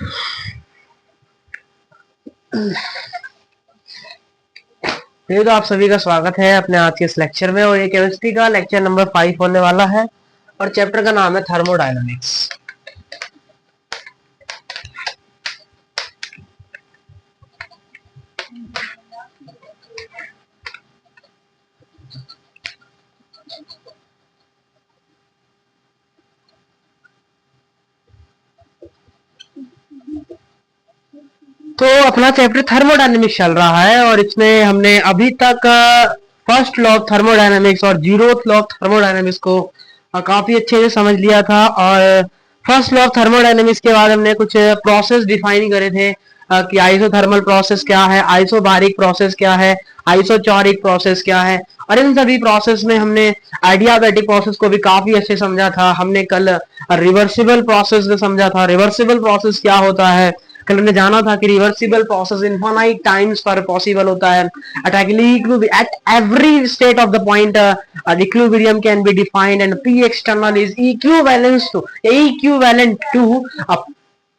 ये तो आप सभी का स्वागत है अपने आज के इस लेक्चर में, और ये केमिस्ट्री का लेक्चर नंबर 5 होने वाला है और चैप्टर का नाम है थर्मोडायनामिक्स। तो अपना चैप्टर थर्मोडायनेमिक्स चल रहा है और इसमें हमने अभी तक फर्स्ट लॉ ऑफ थर्मोडायनेमिक्स और जीरोथ लॉ ऑफ थर्मोडायनेमिक्स को काफी अच्छे से समझ लिया था। और फर्स्ट लॉ ऑफ थर्मोडायनेमिक्स के बाद हमने कुछ प्रोसेस डिफाइन करे थे कि आइसोथर्मल प्रोसेस क्या है, आइसोबारिक प्रोसेस क्या है, आइसोचोरिक प्रोसेस क्या है। और इन सभी प्रोसेस में हमने आइडियाबैटिक प्रोसेस को भी काफी अच्छे समझा था। हमने कल रिवर्सिबल प्रोसेस को समझा था। रिवर्सिबल प्रोसेस क्या होता है, कल हमने जाना था कि रिवर्सिबल प्रोसेस इनफाइनाइट टाइम्स पर पॉसिबल होता है। At every state of the point, the equilibrium can be defined, and P external is equivalent to a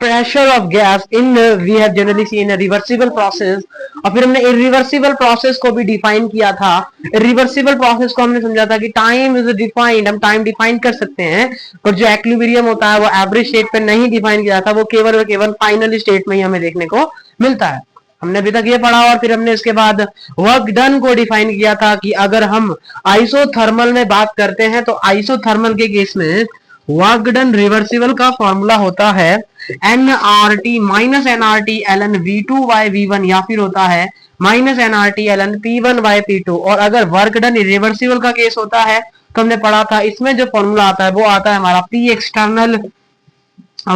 pressure of gas in we have generally seen a reversible process। और फिर हमने irreversible process को भी define किया था। irreversible process को हमने समझा था कि टाइम इज डिफाइंड, हम टाइम डिफाइन कर सकते हैं, पर जो इक्विलिब्रियम होता है वो एवरेज स्टेट पे नहीं डिफाइन किया था, वो केवल और केवल फाइनल स्टेट में ही हमें देखने को मिलता है। हमने अभी तक ये पढ़ा। और फिर हमने इसके बाद वर्क डन को डिफाइन किया था कि अगर हम आइसोथर्मल में बात करते हैं तो आइसोथर्मल के केस में वर्क डन रिवर्सिबल का फॉर्मूला होता है nRT minus nRT ln V2 by V1, या फिर होता है minus nRT ln P1 bye P2। और अगर वर्क डन रिवर्सिबल का केस होता है तो हमने पढ़ा था इसमें जो फॉर्मूला आता है वो आता है हमारा P external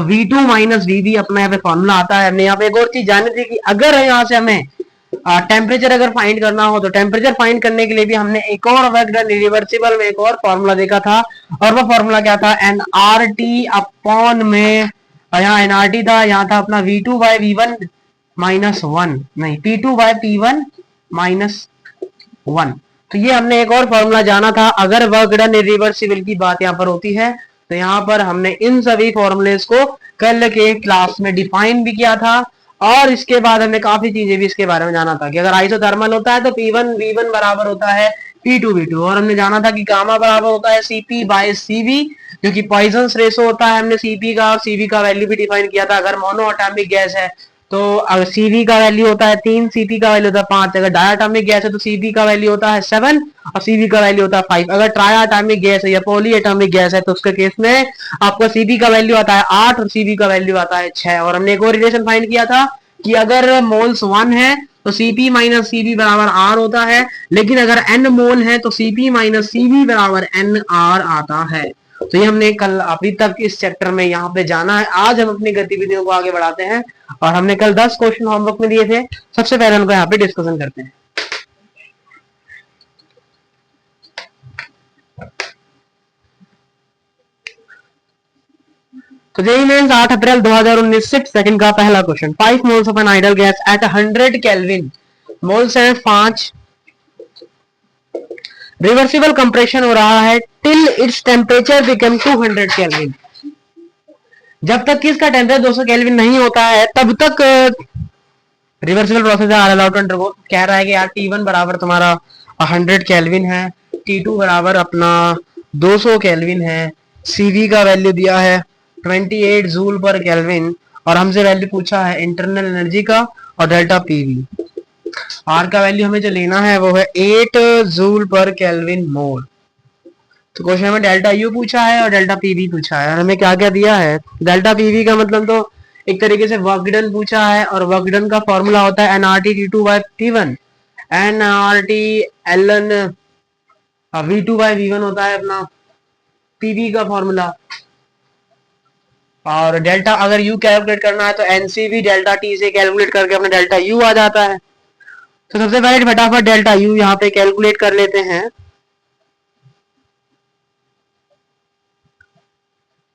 V2 minus VB, अपना यहाँ पे फॉर्मूला आता है। हमने यहाँ पे एक और चीज जानी थी कि अगर यहाँ से हमें टेम्परेचर अगर फाइंड करना हो तो टेम्परेचर फाइंड करने के लिए भी हमने एक और वर्क डन रिवर्सिबल में एक और फॉर्मूला देखा था, और वो फॉर्मूला क्या था, nRT अपॉन में यहाँ nRT था, यहाँ था अपना V2 बाय V1 माइनस 1, नहीं P2 बाय P1 माइनस 1। तो ये हमने एक और फॉर्मूला जाना था अगर वर्क डन रिवर्सिबल की बात यहाँ पर होती है। तो यहाँ पर हमने इन सभी फॉर्मूलेस को कल के क्लास में डिफाइन भी किया था, और इसके बाद हमने काफी चीजें भी इसके बारे में जाना था कि अगर आइसोथर्मल होता है तो P1 V1 बराबर होता है P2 V2, और हमने जाना था कि गामा बराबर होता है Cp बाय Cv, जो कि पॉइजन्स रेशो होता है। हमने Cp का और Cv का वैल्यू भी डिफाइन किया था। अगर मोनो एटॉमिक गैस है तो अगर Cv का वैल्यू होता है 3, Cp का वैल्यू होता है 5। अगर डायटोमिक गैस है तो Cp का वैल्यू होता है 7 और Cv का वैल्यू होता है 5। अगर ट्राइएटॉमिक गैस है या पॉली एटॉमिक गैस है तो उसके केस में आपका Cp का वैल्यू आता है 8 और Cv का वैल्यू आता है 6। और हमने एक और रिलेशन फाइंड किया था कि अगर मोल्स 1 है तो Cp माइनस Cv बराबर R होता है, लेकिन अगर n मोल है तो Cp माइनस Cv बराबर nR आता है। तो ये हमने कल अभी तक इस चैप्टर में यहाँ पे जाना है। आज हम अपनी गतिविधियों को आगे बढ़ाते हैं, और हमने कल 10 क्वेश्चन होमवर्क में दिए थे। सबसे पहले उनको यहाँ पे डिस्कशन करते हैं। तो JEE Mains 8 April 2019 shift second का पहला question, 5 moles of an ideal gas at 100 kelvin, moles है 5, रिवर्सिबल कंप्रेशन हो रहा है till its temperature become 200 kelvin. जब तक कि इसका टेम्परेचर 200 केल्विन नहीं होता है तब तक reversible process are allowed to undergo. कह रहा है कि यार T1 बराबर तुम्हारा 100 केल्विन है, T2 बराबर अपना 200 केल्विन है, Cv का वैल्यू दिया है 28 जूल पर केल्विन, और हमसे वैल्यू पूछा है इंटरनल एनर्जी का और डेल्टा पीवी। आर का वैल्यू हमें जो लेना है वो है 8 जूल पर केल्विन मोल। तो क्वेश्चन में डेल्टा यू पूछा है और डेल्टा पीवी पूछा है, और हमें क्या क्या दिया है। डेल्टा पीवी का मतलब तो एक तरीके से वर्क डन पूछा है, और वर्क डन का फॉर्मूला होता है nRT T2 by P1, nRT ln V2 by V1 होता है अपना पीवी का फॉर्मूला। और डेल्टा अगर यू कैलकुलेट करना है तो एनसीवी डेल्टा टी से कैलकुलेट करके अपना डेल्टा यू आ जाता है। तो सबसे पहले फटाफट डेल्टा यू यहाँ पे कैलकुलेट कर लेते हैं।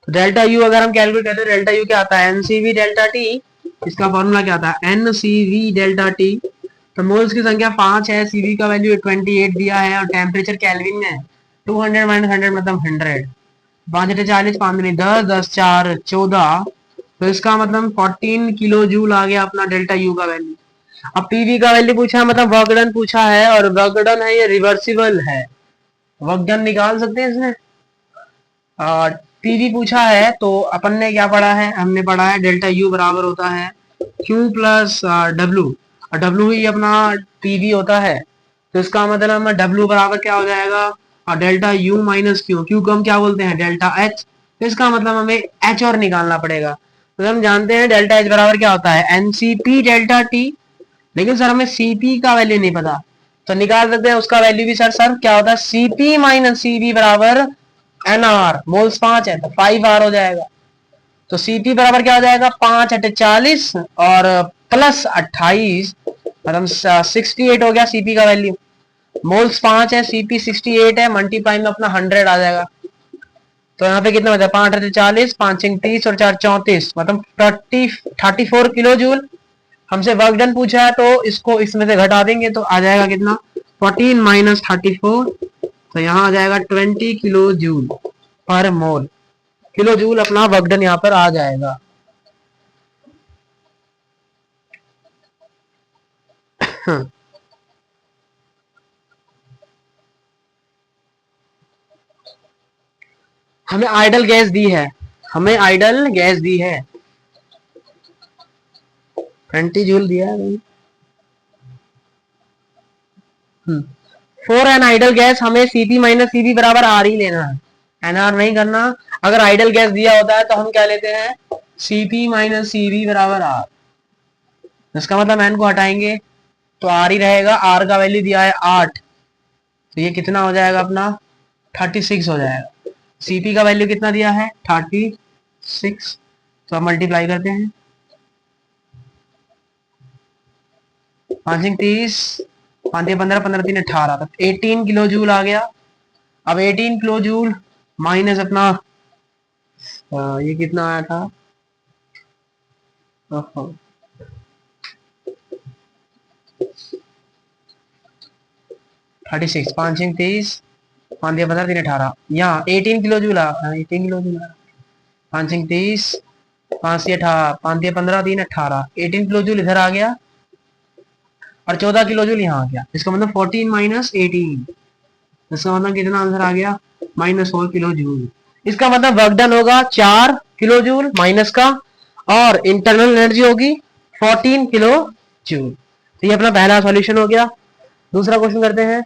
तो डेल्टा यू अगर हम कैलकुलेट करते हैं, डेल्टा यू क्या आता है, एनसीवी डेल्टा टी, इसका फॉर्मूला क्या आता है, एनसीवी डेल्टा टी। तो मोल्स की संख्या 5 है, सीवी का वैल्यू 28 दिया है, और टेम्परेचर केल्विन में 200 - 100 मतलब 100। 5 × 40, 5 × 10, 10 × 4 = 14, तो इसका मतलब 14 किलो जूल आ गया अपना डेल्टा यू का वैल्यू। अब पीवी का वैल्यू पूछा है, मतलब वर्क डन पूछा है, और वर्क डन है ये रिवर्सिबल है, वर्क डन निकाल सकते हैं इसमें। और पीवी पूछा है तो अपन ने क्या पढ़ा है, हमने पढ़ा है डेल्टा यू बराबर होता है क्यू प्लस डब्ल्यू, और डब्ल्यू ही अपना पीवी होता है। तो इसका मतलब डब्ल्यू बराबर क्या हो जाएगा, और delta U minus Q, Q को हम क्या बोलते हैं डेल्टा एच। तो इसका मतलब हमें एच और निकालना पड़ेगा। तो हम जानते हैं डेल्टा एच बराबर क्या होता है एनसीपी डेल्टा टी, लेकिन सर हमें सीपी का वैल्यू नहीं पता, तो निकाल सकते हैं उसका वैल्यू भी। सर क्या होता है सीपी माइनस सीबी बराबर एन आर, मोल्स 5 है तो 5 आर हो जाएगा। तो सीपी बराबर क्या हो जाएगा 5 अटे 40 और प्लस 28, मतलब 68 हो गया सीपी का वैल्यू। मोल्स 5 है, सीपी 68 है, मल्टीप्लाई में अपना 100 आ जाएगा। तो यहाँ पे कितना बचा 5 अटे 40, 5 30 और 4 34, मतलब 34 किलो जूल। हमसे वर्क डन पूछा है तो इसको इसमें से घटा देंगे तो आ जाएगा कितना 14 माइनस 34, तो यहाँ आ जाएगा 20 किलो जूल पर मोल। किलो जूल अपना वर्क डन यहाँ पर आ जाएगा। हमें आइडल गैस दी है, हमें आइडल गैस दी है 20 जूल दिया है। फॉर एन आइडल गैस हमें सीपी माइनस सीबी बराबर आर ही लेना है, एनआर नहीं करना। अगर आइडल गैस दिया होता है तो हम क्या लेते हैं सीपी माइनस सीबी बराबर आर। इसका मतलब एन को हटाएंगे तो आर ही रहेगा, आर का वैल्यू दिया है 8, तो ये कितना हो जाएगा अपना 36 हो जाएगा। सीपी का वैल्यू कितना दिया है 36, तो अब मल्टीप्लाई करते हैं 5 30, 5 15, 15 3 18, तो 18 किलो जूल आ गया। अब 18 किलो जूल माइनस अपना ये कितना आया था 36, 5 30, 5 15 3 18, यहाँ 18 kilo joule 18 kilo joule 5 30, 5 18, 5 15 3 18, 18 kilo joule इधर आ गया और 14 किलो जूल यहाँ आ गया। इसका मतलब 14 माइनस 18, इसका मतलब कितना आंसर आ गया -4 किलो जूल। इसका मतलब वर्क डन होगा 4 किलो जूल माइनस का, और इंटरनल एनर्जी होगी 14 किलो जूल। तो ये अपना पहला सॉल्यूशन हो गया। दूसरा क्वेश्चन करते हैं,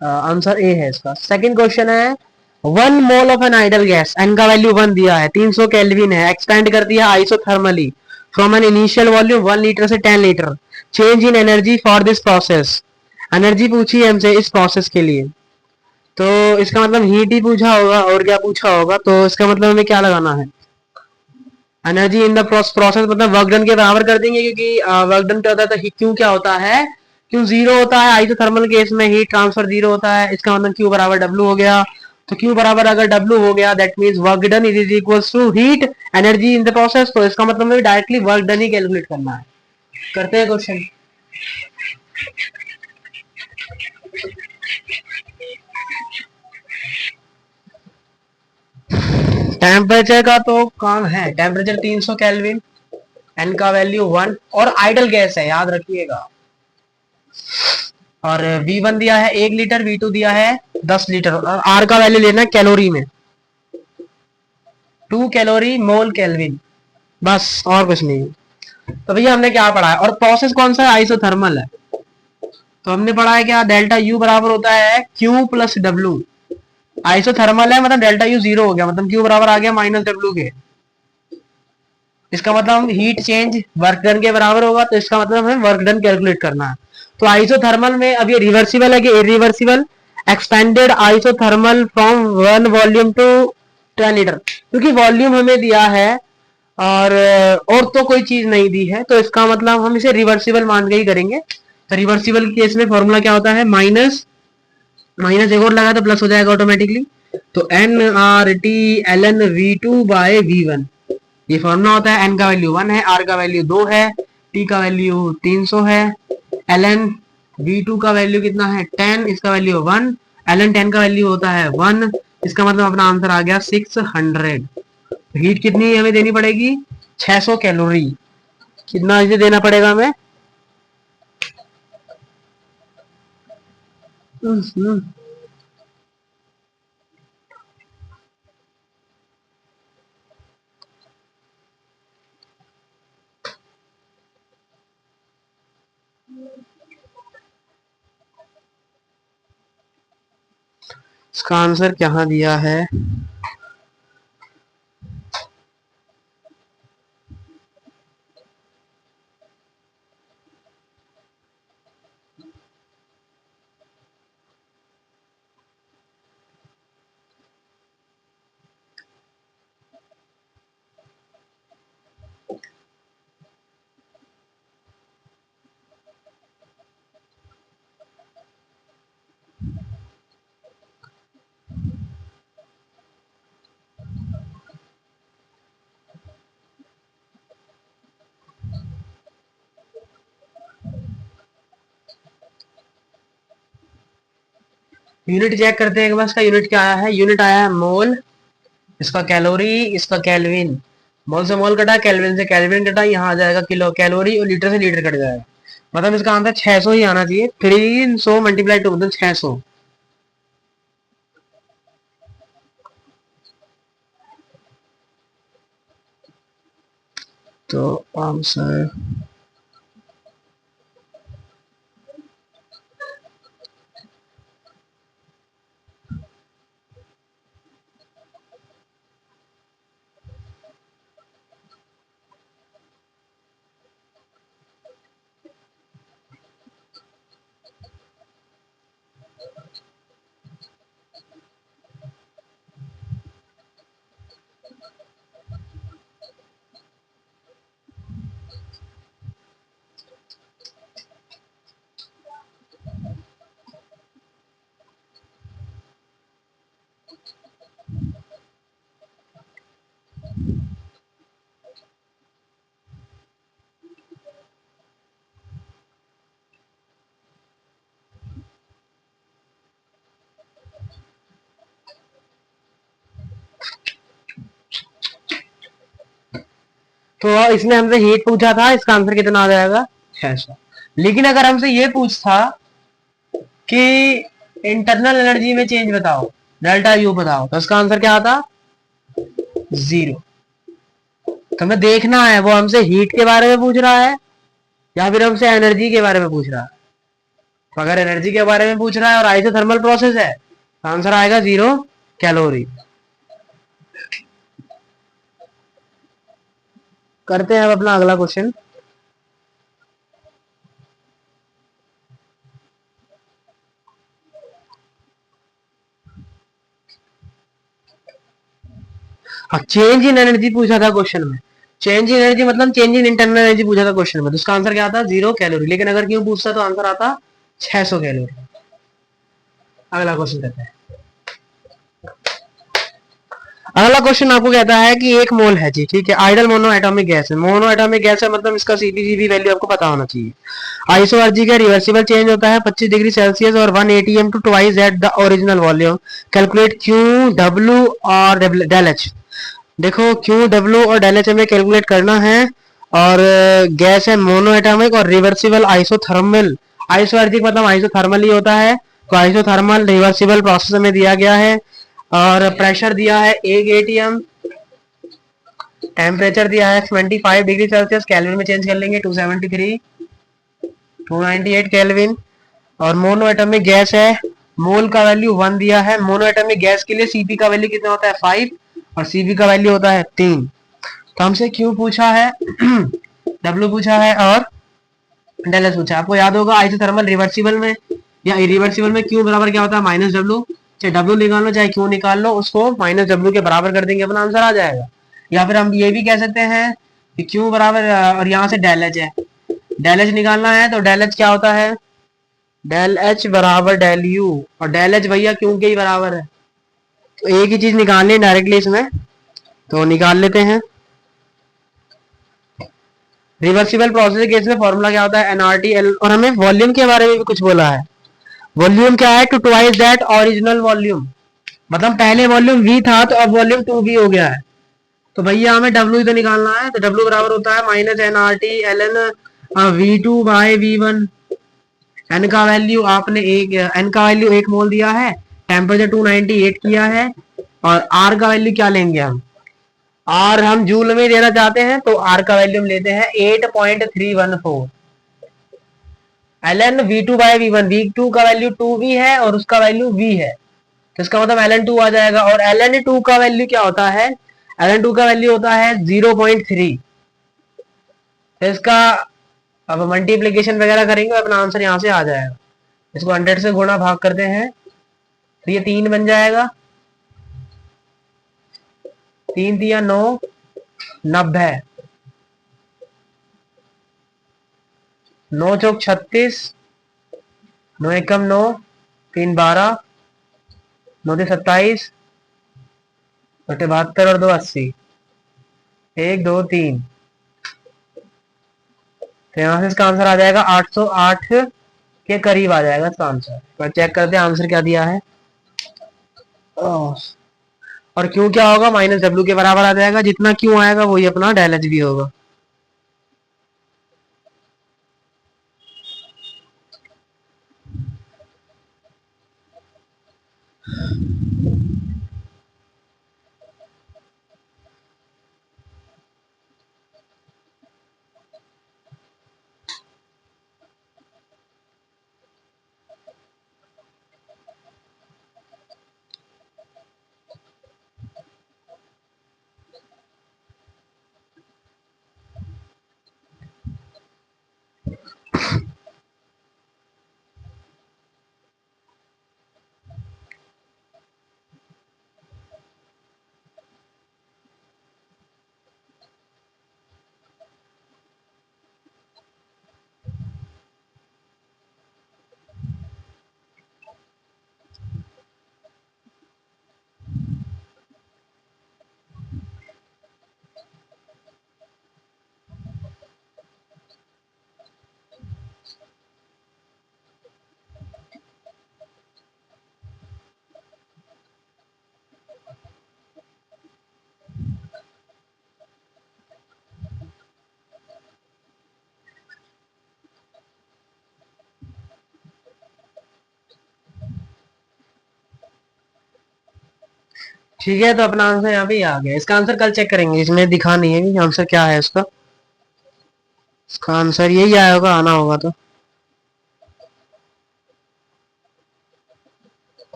आंसर ए है इसका। सेकंड क्वेश्चन है 1 mole of an ideal gas, N का वैल्यू 1 दिया है, 300 केल्विन है, एक्सपेंड कर दिया isothermally from an initial volume 1 litre से 10 litre, change in energy for this process. Energy पूछी है हमसे इस प्रोसेस के लिए, तो इसका मतलब हीट ही पूछा होगा और क्या पूछा होगा, तो इसका मतलब हमें क्या लगाना है एनर्जी इन द प्रोसेस, मतलब वर्क डन के बराबर कर देंगे, क्योंकि वर्क डन क्या होता है तो क्यू क्या होता है क्यू जीरो होता है, आइसोथर्मल केस में हीट ट्रांसफर जीरो होता है। इसका मतलब क्यू बराबर डब्ल्यू हो गया। तो क्यू बराबर अगर डब्ल्यू हो गया that means work done is equals to heat energy in the process, तो इसका मतलब हमें डायरेक्टली वर्क डन ही कैलकुलेट करना है। करते हैं क्वेश्चन। टेम्परेचर का तो काम है, टेम्परेचर 300 केल्विन, एन का वैल्यू 1 और आइडल गैस है याद रखिएगा। और V1 दिया है 1 लीटर, V2 दिया है 10 लीटर, और R का वैल्यू लेना है कैलोरी में, 2 कैलोरी मोल केल्विन, बस और कुछ नहीं। तो भैया हमने क्या पढ़ा है, और प्रोसेस कौन सा है आइसोथर्मल है, तो हमने पढ़ा है क्या डेल्टा U बराबर होता है Q प्लस डब्ल्यू। आइसोथर्मल है मतलब डेल्टा U जीरो हो गया, मतलब Q बराबर आ गया -W के। इसका मतलब हीट चेंज वर्क डन के बराबर होगा, तो इसका मतलब हमें वर्क डन कैलकुलेट करना है। तो आइसोथर्मल में अब ये रिवर्सिबल है कि irreversible, expanded isothermal from 1 volume to 10 litre, क्योंकि वॉल्यूम हमें दिया है और तो कोई चीज नहीं दी है, तो इसका मतलब हम इसे रिवर्सिबल मान के ही करेंगे। तो रिवर्सिबल केस में फॉर्मूला क्या होता है माइनस माइनस एक और लगा तो प्लस हो जाएगा ऑटोमेटिकली, तो N R T L N V two by V one, ये फॉर्मूला होता है। एन का वैल्यू 1 है, आर का वैल्यू 2 है, टी का वैल्यू 300 है, एल एन वी टू का वैल्यू कितना है 10, इसका वैल्यू 1, एल एन 10 का वैल्यू होता है 1, इसका मतलब अपना आंसर आ गया 600। हीट कितनी हमें देनी पड़ेगी? 600 कैलोरी। कितना इसे देना पड़ेगा हमें? इसका आंसर क्या दिया है? यूनिट चेक करते हैं एक बार। इसका यूनिट क्या आया है? यूनिट आया है मोल, इसका कैलोरी, इसका केल्विन। मोल से मोल कटा, केल्विन से केल्विन कटा, यहाँ आ जाएगा किलो कैलोरी, और लीटर से लीटर कट जाएगा। मतलब इसका आंसर 600 ही आना चाहिए। 300 मल्टीप्लाई टू मतलब 600। तो आंसर तो इसने हमसे हीट पूछा था, इसका आंसर कितना आ जाएगा? 600। लेकिन अगर हमसे ये पूछता कि इंटरनल एनर्जी में चेंज बताओ, डेल्टा यू बताओ, तो इसका आंसर क्या आता? 0। तो हमें देखना है वो हमसे हीट के बारे में पूछ रहा है या फिर हमसे एनर्जी के बारे में पूछ रहा है। तो अगर एनर्जी के बारे में पूछ रहा है और आइसोथर्मल प्रोसेस है, तो आंसर आएगा 0 कैलोरी। करते हैं अब अपना अगला क्वेश्चन। चेंज इन एनर्जी पूछा था क्वेश्चन में। चेंज इन एनर्जी मतलब चेंज इन इंटरनल एनर्जी पूछा था क्वेश्चन में, तो उसका आंसर क्या आता? 0 कैलोरी। लेकिन अगर क्यों पूछता तो आंसर आता 600 कैलोरी। अगला क्वेश्चन करते हैं। अगला क्वेश्चन आपको कहता है कि एक मोल है जी, ठीक है, आइडल मोनो एटॉमिक गैस है। मोनो एटॉमिक गैस है मतलब इसका सीपीसीबी वैल्यू आपको पता होना चाहिए। आइसोआरजी का रिवर्सिबल चेंज होता है 25 डिग्री सेल्सियस और 1 ATM to twice at the original volume. Calculate Q, W और डेल एच। देखो क्यू, डब्ल्यू और डेल एच हमें कैलकुलेट करना है। और गैस है मोनो एटॉमिक और रिवर्सिबल आइसोथर्मल। आइसोआरजी मतलब आइसोथर्मल ही होता है, तो आइसोथर्मल रिवर्सिबल प्रोसेस में दिया गया है। और प्रेशर दिया है 1 एटीएम, टेम्परेचर दिया है 25 डिग्री सेल्सियस, केल्विन में चेंज कर लेंगे 273, 298 केल्विन। और मोनो एटॉमिक गैस है, मोल का वैल्यू 1 दिया है। मोनो एटॉमिक गैस के लिए सीपी का वैल्यू कितना होता है? 5 और सीपी का वैल्यू होता है 3। तो हमसे क्यू पूछा है डब्ल्यू पूछा है और डेल एच पूछा है। आपको याद होगा आइसोथर्मल रिवर्सिबल में या इरिवर्सिबल में क्यू बराबर क्या होता है? Minus W. चाहे डब्ल्यू निकाल लो चाहे क्यू निकाल लो, उसको माइनस डब्ल्यू के बराबर कर देंगे, अपना आंसर आ जाएगा। या फिर हम ये भी कह सकते हैं कि क्यू बराबर और यहाँ से डेल एच है, डेल एच निकालना है तो डेल एच क्या होता है? डेल एच बराबर डेल यू, और डेल एच भैया क्यू के ही बराबर है। तो एक ही चीज निकालनी है डायरेक्टली इसमें, तो निकाल लेते हैं। रिवर्सिबल प्रोसेस केस में फॉर्मूला क्या होता है? NRT L. और हमें वॉल्यूम के बारे में भी कुछ बोला है। वॉल्यूम क्या है? To twice that original volume. मतलब पहले वॉल्यूम V था तो अब वॉल्यूम 2V हो गया है। तो भैया हमें W तो निकालना है, तो W बराबर होता है minus N R T L N V2 by V1। एन का वैल्यू आपने एन का वैल्यू 1 मोल दिया है, टेम्परेचर 298 किया है, और आर का वैल्यू क्या लेंगे हम, आर हम जूल में देना चाहते हैं तो आर का वैल्यू हम लेते हैं 8.314। L N V two by V one, V two का वैल्यू 2V है और उसका वैल्यू V है, तो इसका मतलब एल एन टू आ जाएगा। और एल एन टू का वैल्यू क्या होता है, एल एन टू का वैल्यू होता है 0.3। तो इसका अब मल्टीप्लीकेशन वगैरह करेंगे अपना आंसर यहाँ से आ जाएगा। इसको 100 से गुणा भाग करते हैं तो ये 3 बन जाएगा, 3 दिया 9, 90, 9 चौक 36, 9 एकम 9, 3 12, 9 से 27, 72 और 2 80, 1 2 3। तो यहाँ से इसका आंसर आ जाएगा 808 के करीब आ जाएगा इसका आंसर। तो चेक करते हैं आंसर क्या दिया है। और क्यों क्या होगा, माइनस डब्ल्यू के बराबर आ जाएगा, जितना क्यों आएगा वही अपना डेल एच भी होगा। ठीक है, तो अपना आंसर यहाँ पे आ गया। इसका आंसर कल चेक करेंगे, इसमें दिखा नहीं है कि आंसर क्या है इसका। इसका आंसर यही आया होगा, आना होगा तो।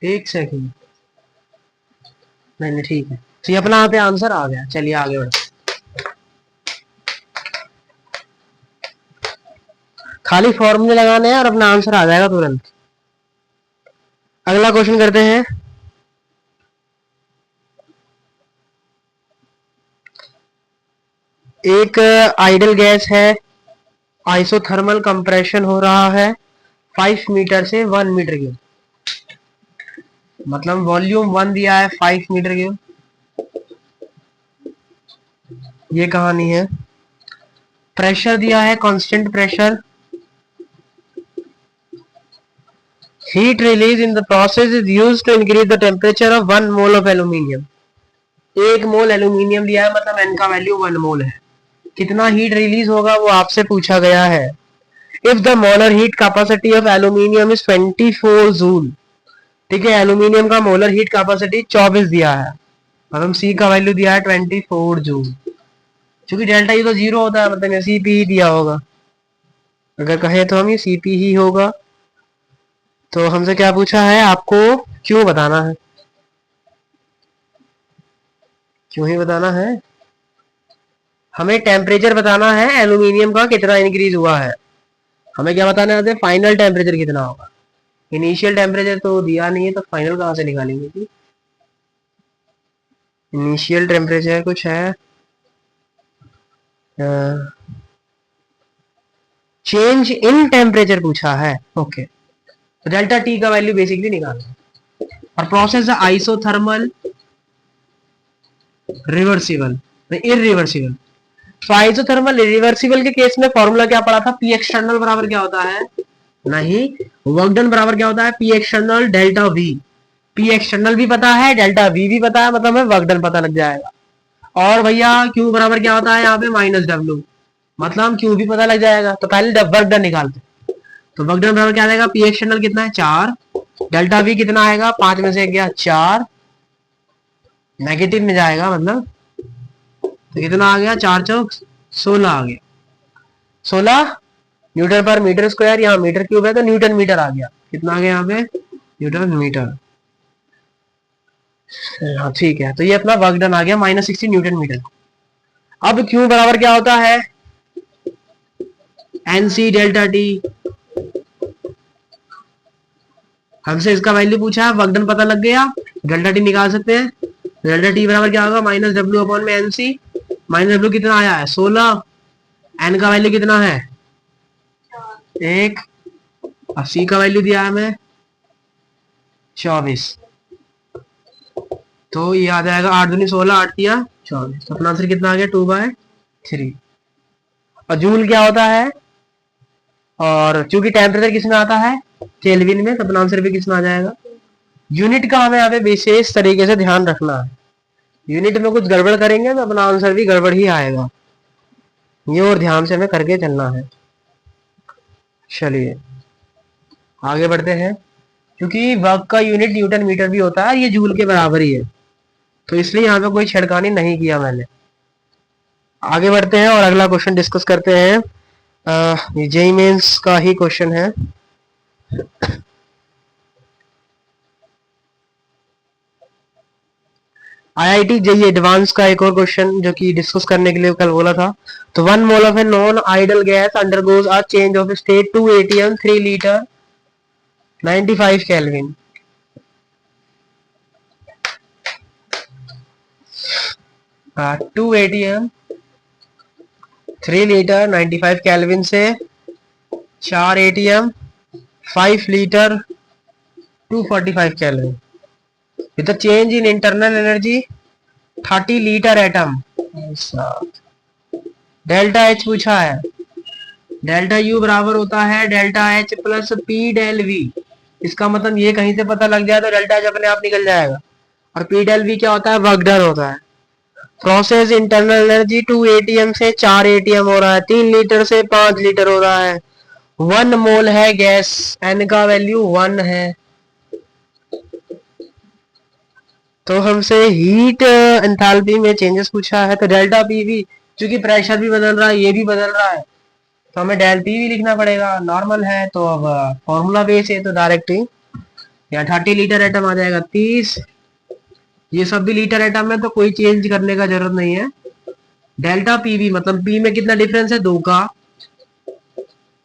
एक सेकंड, नहीं ठीक है, तो ये अपना यहाँ पे आंसर आ गया। चलिए आगे बढ़ते, खाली फॉर्मूले लगाने हैं और अपना आंसर आ जाएगा तुरंत। अगला क्वेश्चन करते हैं। एक आइडल गैस है, आइसोथर्मल कंप्रेशन हो रहा है 5 मीटर से 1 मीटर क्यूब, मतलब वॉल्यूम 1 दिया है 5 मीटर क्यूब, ये कहानी है। प्रेशर दिया है constant pressure, heat release in the process is used to increase the temperature of 1 mole of aluminium. 1 mole aluminium दिया है, मतलब एन का वैल्यू 1 मोल है। कितना हीट रिलीज होगा वो आपसे पूछा गया है। If the molar heat capacity of aluminium is 24 joule, ठीक है, एल्यूमिनियम का मोलर हीट कैपेसिटी 24 दिया है, मतलब सी का वैल्यू दिया है 24 जूल। क्योंकि डेल्टा यू तो 0 होता है, मतलब सीपी ही दिया होगा, अगर कहे तो हम ये सीपी ही होगा। तो हमसे क्या पूछा है, आपको क्यों बताना है, क्यों ही बताना है, हमें टेम्परेचर बताना है एल्यूमिनियम का कितना इंक्रीज हुआ है। हमें क्या बताना है, फाइनल टेम्परेचर कितना होगा। इनिशियल टेम्परेचर तो दिया नहीं है, तो फाइनल कहाँ से निकालेंगे। इनिशियल टेम्परेचर कुछ है, चेंज इन टेम्परेचर पूछा है, ओके। तो डेल्टा टी का वैल्यू बेसिकली निकालना है। और प्रोसेस है आइसोथर्मल रिवर्सिबल, इरिवर्सिबल। तो आइसोथर्मल रिवर्सिबल के केस में फॉर्मूला क्या पड़ा था, पी एक्सटर्नल बराबर क्या होता है, नहीं, वर्क डन बराबर क्या होता है, P external delta we. P external भी पता है, डेल्टा वी भी पता है, मतलब हमें वर्क डन पता लग जाएगा। और भैया क्यू बराबर क्या होता है यहाँ पे, माइनस डब्ल्यू, मतलब हम क्यू भी पता लग जाएगा। तो पहले वर्क डन निकालते, तो वर्क डन बराबर क्या आएगा, पी एक्सटर्नल कितना है 4, डेल्टा वी कितना आएगा, 5 में से गया 4, नेगेटिव में जाएगा मतलब, तो कितना आ गया, 4 चौक 16 आ गया, 16 न्यूटन पर मीटर स्क्वायर, यहाँ मीटर क्यूब है तो न्यूटन मीटर आ गया, कितना आ गया यहाँ पे, न्यूटन मीटर। हाँ ठीक है, तो ये अपना वर्क डन आ गया -60 न्यूटन मीटर। अब क्यू बराबर क्या होता है, एनसी डेल्टा टी, हमसे इसका वैल्यू पूछा है, वर्क डन पता लग गया, डेल्टा टी निकाल सकते हैं। डेल्टा टी बराबर क्या होगा, माइनस डब्ल्यू अपॉन में एनसी, माइनस डब्ल्यू कितना आया है 16, एन का वैल्यू कितना है 1, और सी का वैल्यू दिया है हमें 24, तो ये आ जाएगा 8 दूनी 16, 8 दिया 24, तो अपना आंसर कितना आ गया 2/3। और जूल क्या होता है, और चूंकि टेम्परेचर किसमें आता है, केल्विन में, तो अपना आंसर भी किसमें आ जाएगा, यूनिट का हमें यहाँ पे विशेष तरीके से ध्यान रखना है। यूनिट में कुछ गड़बड़ करेंगे तो अपना आंसर भी गड़बड़ ही आएगा, ये और ध्यान से हमें करके चलना है। चलिए आगे बढ़ते हैं, क्योंकि वर्क का यूनिट न्यूटन मीटर भी होता है, ये जूल के बराबर ही है, तो इसलिए यहाँ पे कोई छेड़खानी नहीं किया मैंने। आगे बढ़ते हैं और अगला क्वेश्चन डिस्कस करते हैं। जेईई मेंस का ही क्वेश्चन है। आईआईटी जेईई एडवांस का एक और क्वेश्चन जो कि डिस्कस करने के लिए कल बोला था। तो 1 mole of a non ideal gas undergoes a change of state 2 atm 3 litre 95 kelvin. 2 atm 3 litre 95 kelvin से 4 atm 5 litre 245 kelvin with the change in internal energy 30 litre ATM. Delta H पूछा है, डेल्टा यू बराबर होता है delta H plus P del V. इसका मतलब ये कहीं से पता लग जाए तो डेल्टा एच अपने आप निकल जाएगा। और पी डेल वी क्या होता है, वर्क डन होता है। प्रोसेस इंटरनल एनर्जी 2 atm से 4 atm हो रहा है, 3 लीटर से 5 लीटर हो रहा है, 1 मोल है गैस, एन का वैल्यू 1 है। तो हमसे हीट एंथैल्पी में चेंजेस पूछा है, तो डेल्टा पी वी, क्योंकि प्रेशर भी बदल रहा है, ये भी बदल रहा है, तो हमें डेल पी भी लिखना पड़ेगा। नॉर्मल है तो अब फॉर्मूला बेस है तो डायरेक्ट ही यहाँ 30 लीटर एटम आ जाएगा 30, ये सब भी लीटर एटम है तो कोई चेंज करने का जरूरत नहीं है। डेल्टा पीवी मतलब पी में कितना डिफरेंस है 2 का,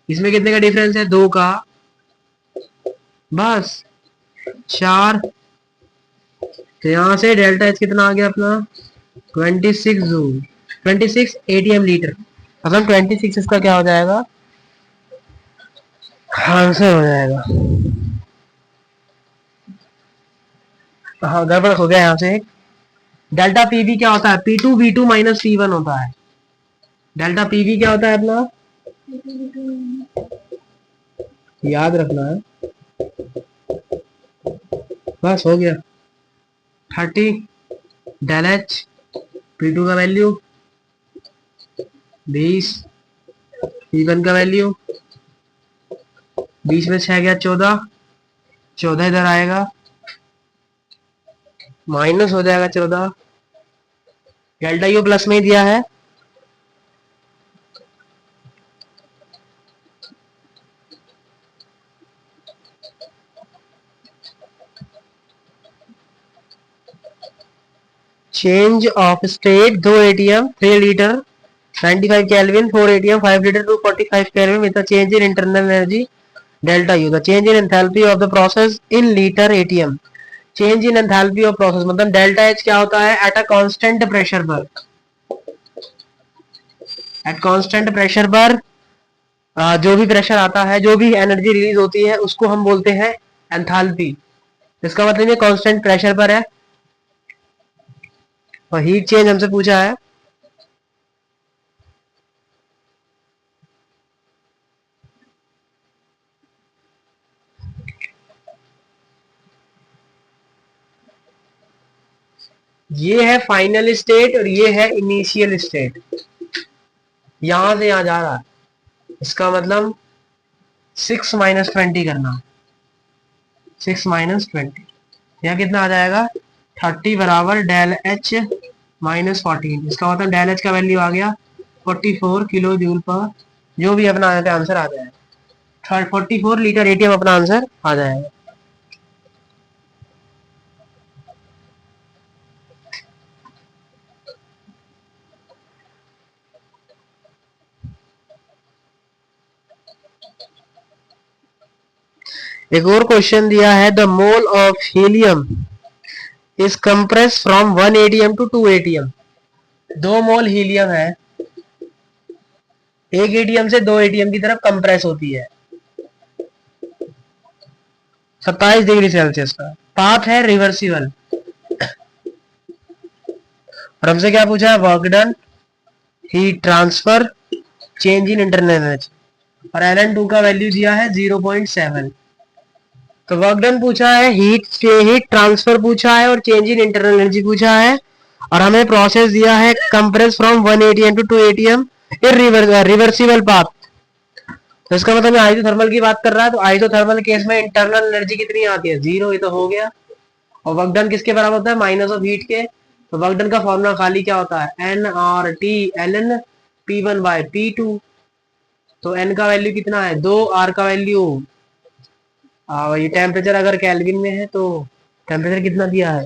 इसमें कितने का डिफरेंस है 2 का, बस 4। तो यहाँ से डेल्टा एच कितना आ गया अपना 26 जूल, 26 एटीएम लीटर, मतलब 26 इसका क्या हो जाएगा आंसर हो जाएगा। हाँ गड़बड़ हो गया यहाँ से। डेल्टा पीवी क्या होता है, P2 V2 माइनस P1 होता है। डेल्टा पीवी क्या होता है अपना, याद रखना है, बस हो गया 30 डेल एच, P2 का वैल्यू 20, P1 का वैल्यू 20 में 6 गया 14, 14 इधर आएगा माइनस हो जाएगा 14, डेल्टा यू प्लस में ही दिया है, change of state 2 ATM 3 litre 95 kelvin, 4 ATM 5 litre 245 kelvin with the change in internal energy delta U, the change in enthalpy of the process in litre ATM. Change in enthalpy of process मतलब delta H क्या होता है, eight a constant pressure पर, at constant pressure पर जो भी pressure आता है, जो भी एनर्जी रिलीज होती है उसको हम बोलते हैं एंथैल्पी। इसका मतलब ये कांस्टेंट प्रेशर पर है और हीट चेंज हमसे पूछा है। ये है फाइनल स्टेट और ये है इनिशियल स्टेट, यहां से यहां जा रहा है, इसका मतलब 6 माइनस 20 करना, 6 माइनस 20, यहाँ कितना आ जाएगा 30 बराबर डेल एच माइनस 14, इसका मतलब डेल एच का वैल्यू आ गया 44 किलो जूल पर, जो भी अपना आंसर आ जाएगा 44 लीटर एटीएम अपना आंसर आ जाएगा। एक और क्वेश्चन दिया है, the mole of helium is compress from 1 ATM to 2 ATM. 2 mole helium है, एक एटीएम से 2 एटीएम की तरफ कंप्रेस होती है 27 डिग्री सेल्सियस का, पाथ है रिवर्सिबल, और हमसे क्या पूछा है, work done, heat transfer, change in internal energy, और Ln2 का वैल्यू दिया है 0.7। तो वर्क डन पूछा है, हीट ट्रांसफर पूछा है और चेंज इन इंटरनल एनर्जी पूछा है, और हमें प्रोसेस दिया है compress from 1 ATM to 2 ATM reversible path. तो इसका मतलब आइसोथर्मल की बात कर रहा है, तो आइसोथर्मल केस में इंटरनल एनर्जी कितनी आती है, 0, ये तो हो गया। और वर्क डन किसके बराबर होता है, माइनस ऑफ हीट के, तो वर्क डन का फॉर्मूला खाली क्या होता है, nRT ln P1 bye P2। तो n का वैल्यू कितना है 2, r का वैल्यू, ये टेम्परेचर अगर केल्विन में है तो टेम्परेचर कितना दिया है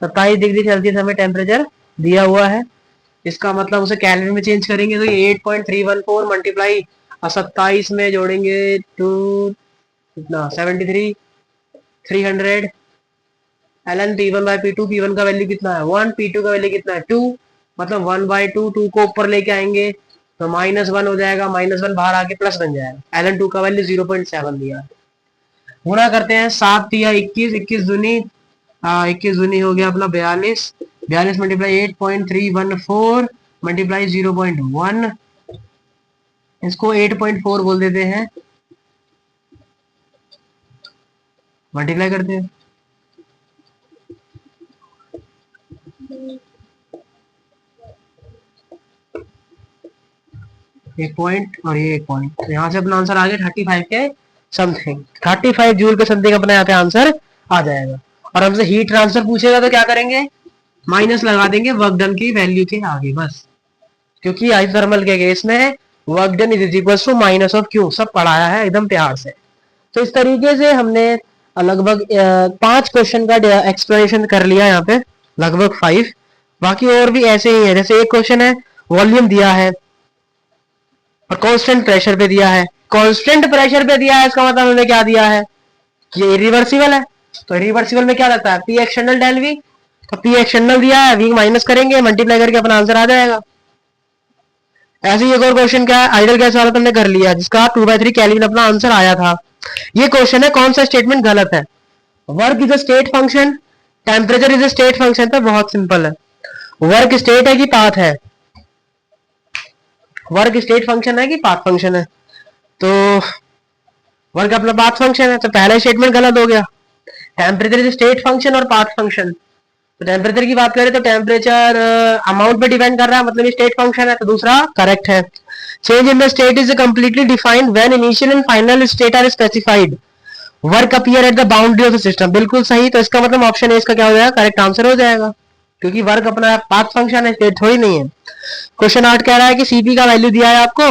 27 डिग्री सेल्सियस हमें टेम्परेचर दिया हुआ है, इसका मतलब उसे केल्विन में चेंज करेंगे तो ये 8.314 मल्टीप्लाई 27 में जोड़ेंगे टू कितना 73 300 ln P1 bye P2, P1 का वैल्यू कितना है 1, P2 का वैल्यू कितना है 2, मतलब 1/2, 2 को ऊपर लेके आएंगे तो -1 हो जाएगा, -1 बाहर आके प्लस बन जाएगा, ln2 का वैल्यू 0.7 दिया। गुणा करते हैं 7 या 21, 21 दूनी 21 दूनी हो गया अपना 42, 42 मल्टीप्लाई 8.314 मल्टीप्लाई 0.1, इसको 8.4 बोल देते हैं, मल्टीप्लाई करते हैं, एक पॉइंट और ये एक पॉइंट, तो यहाँ से अपना आंसर आ गया 35 के समथिंग, 35 जूल के समथिंग अपने यहाँ पे आंसर आ जाएगा। और हमसे हीट ट्रांसफर पूछेगा तो क्या करेंगे, माइनस लगा देंगे वर्क डन की वैल्यू के आगे बस, क्योंकि आइसोथर्मल के केस में work done is equal to minus of Q, सब पढ़ाया है एकदम प्यार से। तो इस तरीके से हमने लगभग 5 क्वेश्चन का एक्सप्लेनेशन कर लिया यहाँ पे, लगभग 5, बाकी और भी ऐसे ही है, जैसे एक क्वेश्चन है वॉल्यूम दिया है और कांस्टेंट प्रेशर पे दिया है, कांस्टेंट प्रेशर पे दिया है, इसका मतलब हमने क्या दिया है कि ये इरिवर्सिबल है, तो इरिवर्सिबल में क्या रहता है पी एक्सटर्नल डेल वी, तो पी एक्सटर्नल दिया है, वी माइनस करेंगे, मल्टीप्लाई करके अपना आंसर आ जाएगा। ऐसे ही एक और क्वेश्चन क्या है, आइडल गैस वाला तुमने कर लिया जिसका 2/3 केल्विन अपना आंसर आया था। ये क्वेश्चन है कौन सा स्टेटमेंट गलत है, work is a state function, temperature is a state function, तो बहुत सिंपल है, वर्क स्टेट है कि पाथ है, वर्क स्टेट फंक्शन है कि पाथ फंक्शन है, तो वर्क अपना पाथ फंक्शन है, तो पहला स्टेटमेंट गलत हो गया। टेम्परेचर इज स्टेट फंक्शन और पाथ फंक्शन, तो टेम्परेचर की बात करें तो टेम्परेचर अमाउंट पे डिपेंड कर रहा है, मतलब ये स्टेट फंक्शन है, तो दूसरा करेक्ट है। Change in the state is completely defined when initial and final state are specified, work appear at the boundary of the system, बिल्कुल सही, तो इसका मतलब ऑप्शन है इसका क्या हो जाएगा, करेक्ट आंसर हो जाएगा, क्योंकि वर्क अपना पाथ फंक्शन है, स्टेट थोड़ी नहीं है। क्वेश्चन 8 कह रहा है कि सीपी का वैल्यू दिया है आपको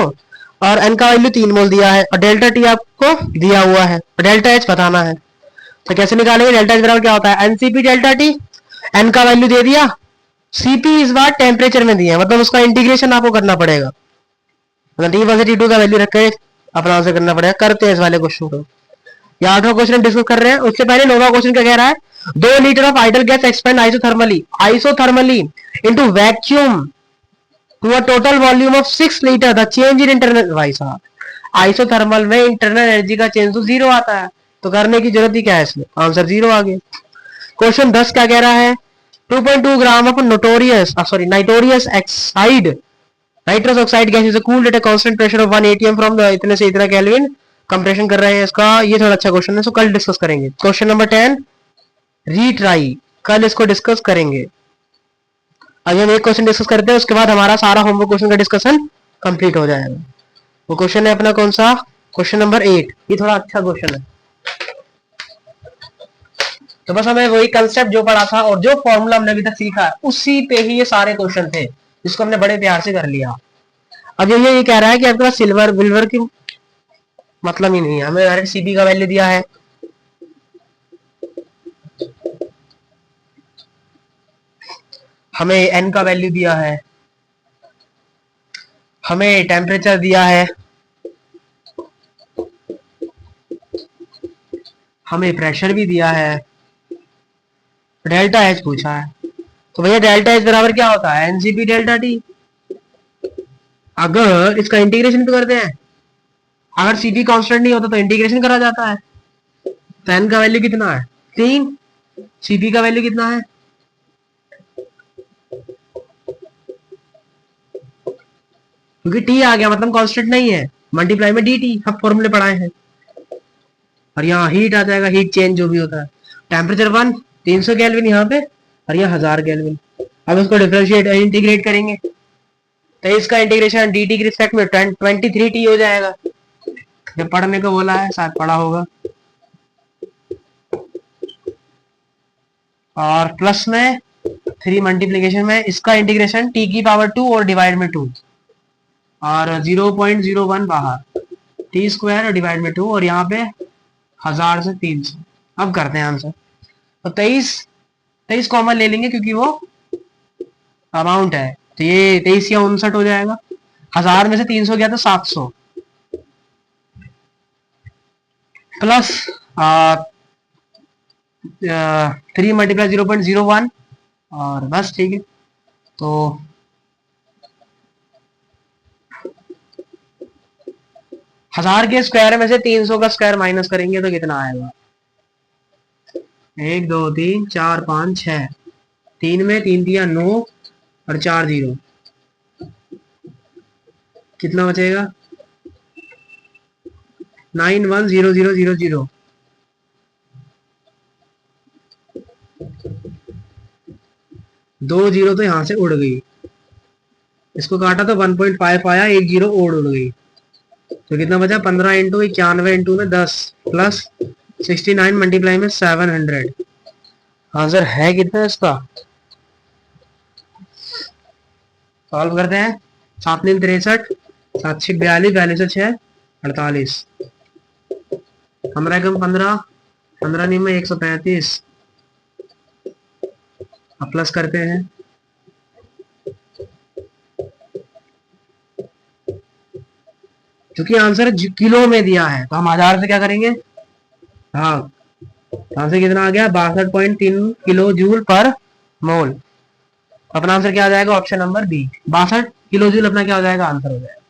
और एन का वैल्यू 3 मोल दिया है और डेल्टा टी आपको दिया हुआ है और डेल्टा एच बताना है, तो कैसे निकालेंगे, डेल्टा एच बराबर क्या होता है एनसीपी डेल्टा टी, एन का वैल्यू दे दिया, सीपी इस बार टेम्परेचर में दिया है, मतलब उसका इंटीग्रेशन आपको करना पड़ेगा, मतलब T1 से T2 का वैल्यू रख के अपना आंसर करना पड़ेगा। करते हैं इस वाले क्वेश्चन को, ये 8वां क्वेश्चन डिस्कस कर रहे हैं, उससे पहले 9वां क्वेश्चन क्या कह रहा है, 2 litre of ideal gas expand isothermally into vacuum to a total volume of 6 litre, the change in internal, भाई साहब आइसोथर्मल में इंटरनल एनर्जी का चेंज तो 0 आता है, तो करने की जरूरत ही क्या है इसमें, आंसर 0 आ गया। क्वेश्चन 10 क्या कह रहा है, 2.2 gram of notorious nitorious oxide nitrous oxide gas is cooled at a constant pressure of 1 atm from the इतने से इतना केल्विन, कंप्रेशन कर रहे हैं इसका। ये थोड़ा अच्छा क्वेश्चन है, सो कल डिस्कस करेंगे। क्वेश्चन नंबर 10 रीट्राई, कल इसको डिस्कस करेंगे। अभी हम एक क्वेश्चन डिस्कस करते हैं, उसके बाद हमारा सारा होमवर्क क्वेश्चन का डिस्कशन कंप्लीट हो जाएगा। वो क्वेश्चन है अपना कौन सा, क्वेश्चन नंबर 8। ये थोड़ा अच्छा क्वेश्चन है। तो बस हमें वही कंसेप्ट जो पढ़ा था और जो फॉर्मूला हमने अभी तक सीखा उसी पे ही ये सारे क्वेश्चन थे, जिसको हमने बड़े प्यार से कर लिया। अब ये कह रहा है कि आपके पास सिल्वर विल्वर की मतलब ही नहीं है, हमें डायरेक्ट सीबी का वैल्यू दिया है, हमें एन का वैल्यू दिया है, हमें टेम्परेचर दिया है, हमें प्रेशर भी दिया है, डेल्टा एच पूछा है। तो भैया डेल्टा एच बराबर क्या होता है, एनसीपी डेल्टा टी। अगर इसका इंटीग्रेशन भी करते हैं, अगर सीपी कांस्टेंट नहीं होता तो इंटीग्रेशन करा जाता है। तो एन का वैल्यू कितना है 3, सीपी का वैल्यू कितना है, क्योंकि टी आ गया मतलब कांस्टेंट नहीं है, मल्टीप्लाई में डी टी, हम फॉर्मूले पढ़ाए हैं। और यहाँ हीट आ जाएगा, हीट चेंज जो भी होता है, टेम्परेचर 1 300 केल्विन यहाँ पे, और यहाँ 1000 केल्विन। अब इसको डिफरेंशिएट इंटीग्रेट करेंगे तो इसका इंटीग्रेशन डी टी के रिस्पेक्ट में 23 टी हो जाएगा। जब पढ़ने को बोला है शायद पढ़ा होगा। और प्लस में 3 मल्टीप्लीकेशन में इसका इंटीग्रेशन टी की पावर 2 और डिवाइड में 2, और 0.01 बाहर, टी स्क्वायर और डिवाइड में 2, और यहाँ पे 1000 से 300। अब करते हैं आंसर। तो 23 कॉमन ले लेंगे क्योंकि वो अमाउंट है, तो ये 23 या 59 हो जाएगा। 1000 में से 300 गया तो 700, प्लस 3 मल्टीप्लाई 0.01, और बस ठीक है। तो 1000 के स्क्वायर में से 300 का स्क्वायर माइनस करेंगे तो कितना आएगा, 1 2 3 4 5 6, 3 में 3 दिया 9 और 4 0, कितना बचेगा 910000। दो जीरो तो यहां से उड़ गई, इसको काटा तो 1.5 आया, एक जीरो और उड़ गई, तो कितना बचा 15 इंटू 91 इंटू में 10 प्लस 69 मल्टीप्लाई में 700। आंसर है कितना इसका, सॉल्व करते हैं। 7 3 63, 7 6 42, 42 से 6 48, 15 कम 15, 15 नहीं में 135। अब प्लस करते हैं, क्योंकि आंसर किलो में दिया है तो हम 1000 से क्या करेंगे, हाँ आंसर कितना आ गया 62.3 किलो जूल पर मोल। अपना आंसर क्या आ जाएगा, option number B, 62 kilo joule अपना क्या हो जाएगा, आंसर हो जाएगा।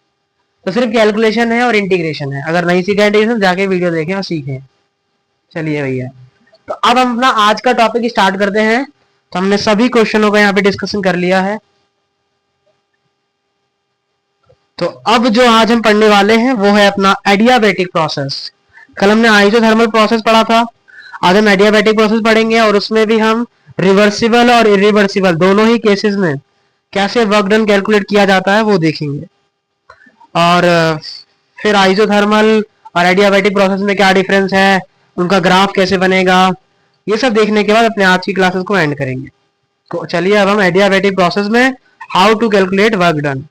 तो सिर्फ कैलकुलेशन है और इंटीग्रेशन है, अगर नहीं सीखा इंटीग्रेशन जाके वीडियो देखें और सीखें। चलिए भैया, तो अब हम अपना आज का टॉपिक स्टार्ट करते हैं। तो हमने सभी क्वेश्चनों का यहाँ पे डिस्कशन कर लिया है। तो अब जो आज हम पढ़ने वाले हैं वो है अपना एडियाबेटिक प्रोसेस। कल हमने आइसोथर्मल प्रोसेस पढ़ा था, आज हम एडियाबेटिक प्रोसेस पढ़ेंगे, और उसमें भी हम रिवर्सिबल और इरिवर्सिबल दोनों ही केसेस में कैसे वर्क डन कैलकुलेट किया जाता है वो देखेंगे। और फिर आइसोथर्मल और एडियाबेटिक प्रोसेस में क्या डिफरेंस है, उनका ग्राफ कैसे बनेगा, ये सब देखने के बाद अपने आज की क्लासेस को एंड करेंगे। तो चलिए अब हम एडियाबेटिक प्रोसेस में how to calculate work done.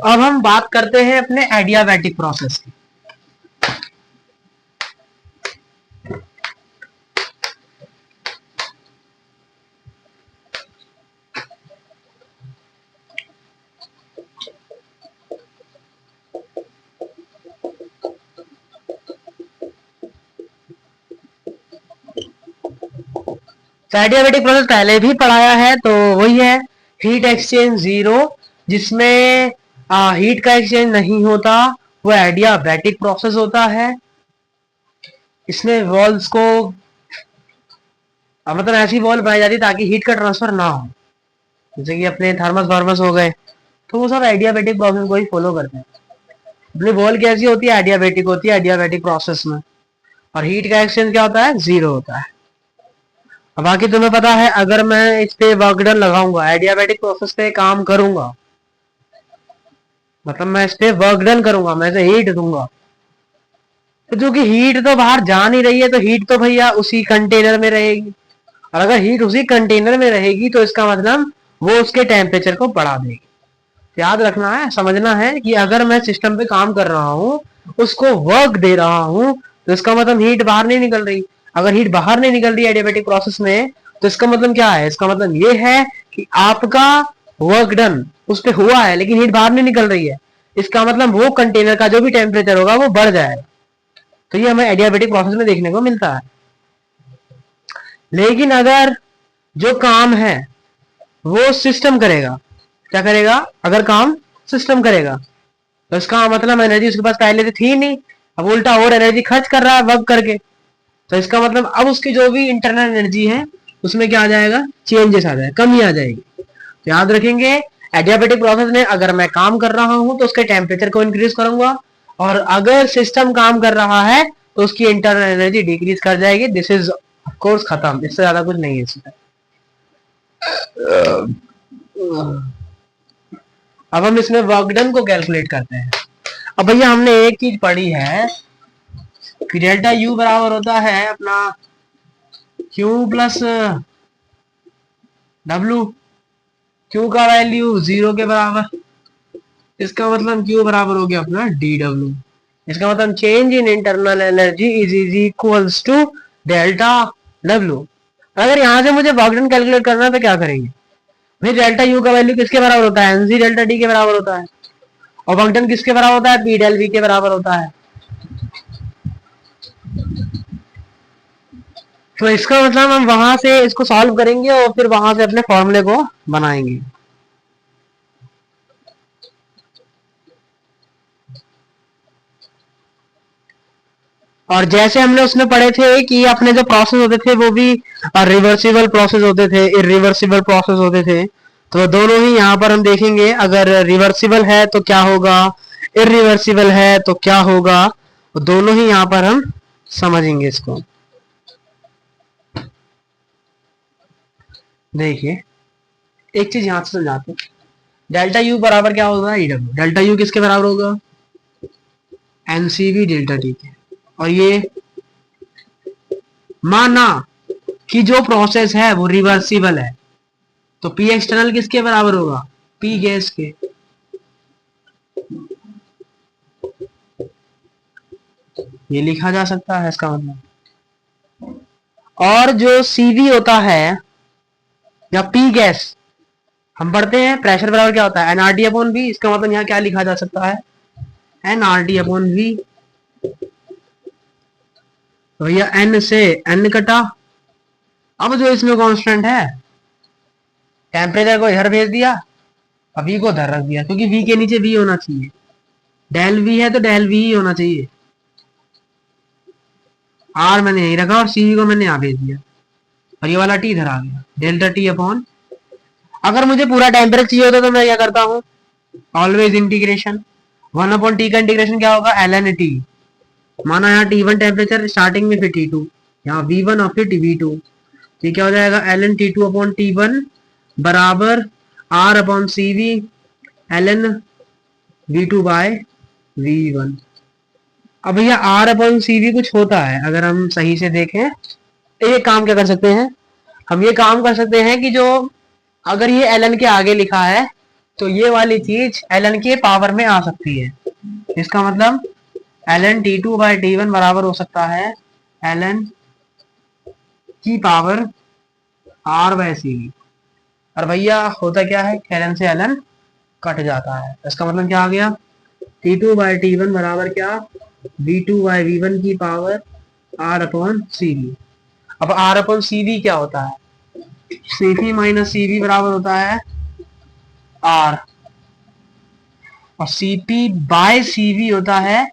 अब हम बात करते हैं अपने एडियाबैटिक प्रोसेस की। तो एडियाबैटिक प्रोसेस पहले भी पढ़ाया है, तो वही है हीट एक्सचेंज जीरो, जिसमें हीट का एक्सचेंज नहीं होता, वो एडियाबैटिक प्रोसेस होता है। इसमें वॉल्स को मतलब ऐसी वॉल बनाई जाती है ताकि हीट का ट्रांसफर ना हो, जैसे कि अपने थर्मस फॉर्मस हो गए, तो वो सब एडियाबैटिक प्रोसेस को ही फॉलो करते हैं। अपनी वॉल कैसी होती है, एडियाबैटिक होती है एडियाबैटिक प्रोसेस में, और हीट का एक्सचेंज क्या होता है, जीरो होता है। अब बाकी तुम्हें पता है, अगर मैं इस पे वर्क डन लगाऊंगा, एडियाबैटिक प्रोसेस पे काम करूंगा, मतलब मैं इस पे वर्क डन करूंगा, मैं इसे हीट दूंगा, तो जो कि हीट तो बाहर जा नहीं रही है, तो हीट तो भैया उसी कंटेनर में रहेगी, और अगर हीट उसी कंटेनर में रहेगी तो इसका मतलब वो उसके टेम्परेचर को बढ़ा देगी। याद रखना है, समझना है कि अगर मैं सिस्टम पे काम कर रहा हूँ, उसको वर्क दे रहा हूँ, तो इसका मतलब हीट बाहर नहीं निकल रही। अगर हीट बाहर नहीं निकल रही एडियाबैटिक प्रोसेस में, तो इसका मतलब क्या है, इसका मतलब ये है कि आपका वर्क डन उस पर हुआ है लेकिन हीट बाहर नहीं निकल रही है। इसका मतलब वो कंटेनर का जो भी टेम्परेचर होगा वो बढ़ जाएगा। तो ये हमें एडियाबैटिक प्रोसेस में देखने को मिलता है। लेकिन अगर जो काम है वो सिस्टम करेगा, क्या करेगा, अगर काम सिस्टम करेगा, तो इसका मतलब एनर्जी उसके पास पहले से थी नहीं, अब उल्टा और एनर्जी खर्च कर रहा है वर्क करके, तो इसका मतलब अब उसकी जो भी इंटरनल एनर्जी है उसमें क्या आ जाएगा, चेंजेस आ जाएगा, कमी आ जाएगी। तो याद रखेंगे, एडियाबैटिक प्रोसेस में अगर मैं काम कर रहा हूं तो उसके टेम्परेचर को इंक्रीज करूंगा, और अगर सिस्टम काम कर रहा है तो उसकी इंटरनल एनर्जी डिक्रीज कर जाएगी। दिस इज कोर्स खत्म, इससे ज्यादा कुछ नहीं है इसमें। अब हम इसमें वर्क डन को कैलकुलेट करते हैं। अब भैया हमने एक चीज पढ़ी है कि डेल्टा यू बराबर होता है अपना क्यू प्लस डब्ल्यू, क्यू का वैल्यू जीरो के बराबर, इसका मतलब क्यू बराबर हो गया अपना डी डब्ल्यू। इसका मतलब change in internal energy is equals to delta W. अगर यहाँ से मुझे वर्क डन कैलकुलेट करना है तो क्या करेंगे भाई, डेल्टा यू का वैल्यू किसके बराबर होता है, एनसी डेल्टा डी के बराबर होता है, और वर्क डन किसके बराबर होता है, पी डेल वी के बराबर होता है। तो इसका मतलब हम वहां से इसको सॉल्व करेंगे और फिर वहां से अपने फॉर्मूले को बनाएंगे। और जैसे हमने उसमें पढ़े थे कि अपने जो प्रोसेस होते थे वो भी रिवर्सिबल प्रोसेस होते थे, इरिवर्सिबल प्रोसेस होते थे, तो दोनों ही यहाँ पर हम देखेंगे। अगर रिवर्सिबल है तो क्या होगा, इरिवर्सिबल है तो क्या होगा, तो दोनों ही यहाँ पर हम समझेंगे इसको। देखिए एक चीज यहाँ से समझाते हैं, डेल्टा यू बराबर क्या होगा, ईडब्ल्यू। डेल्टा यू किसके बराबर होगा, एनसीवी डेल्टा टी के। और ये माना कि जो प्रोसेस है वो रिवर्सिबल है, तो पी एक्सटर्नल किसके बराबर होगा, पी गैस के। ये लिखा जा सकता है इसका मतलब। और जो सीवी होता है या पी गैस, हम पढ़ते हैं प्रेशर बराबर क्या होता है, एनआरटी अपॉन वी। इसका मतलब यहाँ क्या लिखा जा सकता है, एनआरटी अपॉन वी। तो भैया एन से एन कटा, अब जो इसमें कांस्टेंट है, टेम्परेचर को इधर भेज दिया, अब वी को उधर रख दिया, क्योंकि वी के नीचे वी होना चाहिए, डेल वी है तो डेल वी ही होना चाहिए। आर मैंने यही रखा और सी को मैंने यहाँ भेज दिया, और ये वाला टी इधर आ गया, डेल्टा टी अपॉन। अगर मुझे पूरा टेम्परेचर चाहिए होता तो मैं क्या करता हूँ, ऑलवेज इंटीग्रेशन, 1 अपॉन टी का इंटीग्रेशन क्या होगा, एल एन टी। माना यहाँ T1 टेम्परेचर स्टार्टिंग में, फिर T2, यहाँ V1 और फिर V2, ये क्या हो जाएगा, ln T2 अपॉन T1 बराबर R upon CV ln V2 by V1। अब भैया R अपॉन CV कुछ होता है, अगर हम सही से देखें तो ये काम क्या कर सकते हैं, हम ये काम कर सकते हैं कि जो अगर ये ln के आगे लिखा है तो ये वाली चीज ln के पावर में आ सकती है। इसका मतलब ln t2 बाई t1 बराबर हो सकता है ln की power r by C V. और भैया होता क्या है, ln से ln कट जाता है। इसका मतलब क्या आ गया, t2 बाई t1 बराबर क्या, v2 बाई v1 की power r upon C V. अब r अपॉन सी वी क्या होता है, C P minus C V बराबर होता है r, और C P by C V होता है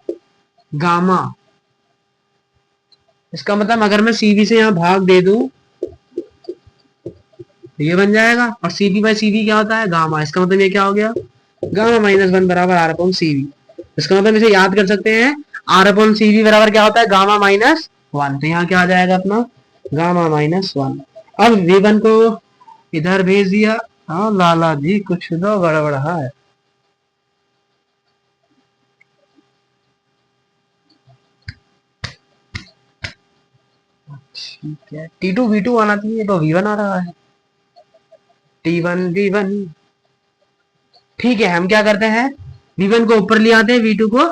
गामा। इसका मतलब अगर मैं सी वी से यहां भाग दे दूं तो ये बन जाएगा, और C P by C V क्या होता है, गामा। इसका मतलब ये क्या हो गया, गामा माइनस वन बराबर आर अपॉन सी वी। इसका मतलब इसे याद कर सकते हैं, आर अपॉन सी वी बराबर क्या होता है, गामा माइनस वन। तो यहाँ क्या आ जाएगा अपना, गामा माइनस वन। अब वी वन को इधर भेज दिया। हाँ लाला जी कुछ तो गड़बड़ है। ठीक है, टी टू वी टू आना चाहिए, तो वी वन आ रहा है, टी वन वी वन। ठीक है, हम क्या करते हैं, वी वन को ऊपर ले आते हैं, वी टू को।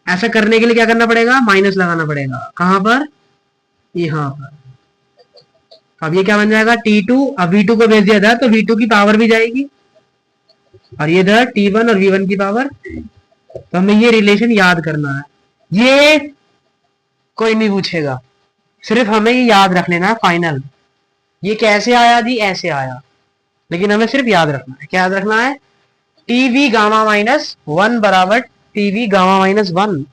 ऐसा करने के लिए क्या करना पड़ेगा, माइनस लगाना पड़ेगा। कहां पर, यहाँ पर। अब ये क्या बन जाएगा, टी टू। अब वी टू को भेज दिया था तो वी टू की पावर भी जाएगी, और ये इधर टी वन और वी वन की पावर। तो हमें ये रिलेशन याद करना है। ये कोई नहीं पूछेगा, सिर्फ हमें ये याद रख लेना है फाइनल। ये कैसे आया जी, ऐसे आया, लेकिन हमें सिर्फ याद रखना है। क्या याद रखना है, टीवी गामा माइनस वन बराबर टीवी गामा माइनस वन।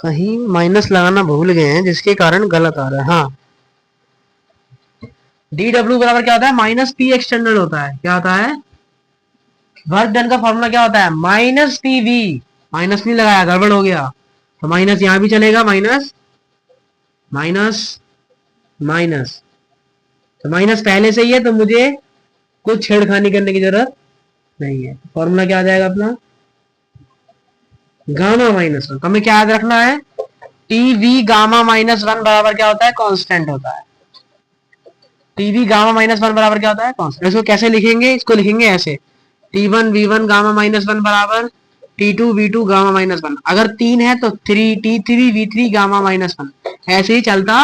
कहीं माइनस लगाना भूल गए हैं जिसके कारण गलत आ रहा है। हाँ, डी डब्ल्यू बराबर क्या होता है, माइनस पी एक्सटर्नल होता है। क्या होता है, वर्क डन का फॉर्मूला क्या होता है, माइनस पी वी। माइनस नहीं लगाया, गड़बड़ हो गया, तो माइनस यहां भी चलेगा, माइनस माइनस माइनस। तो माइनस पहले से ही है, तो मुझे कुछ छेड़खानी करने की जरूरत नहीं है। फॉर्मूला क्या आ जाएगा अपना, गामा माइनस वन। हमें क्या याद रखना है, T V gamma minus one बराबर क्या होता है, कांस्टेंट होता है। टीवी गामा माइनस वन बराबर क्या होता है, कांस्टेंट। इसको कैसे लिखेंगे, इसको लिखेंगे ऐसे, T one V one gamma minus one बराबर T two V two gamma minus one. अगर तीन है तो three T three V three gamma minus one. ऐसे ही चलता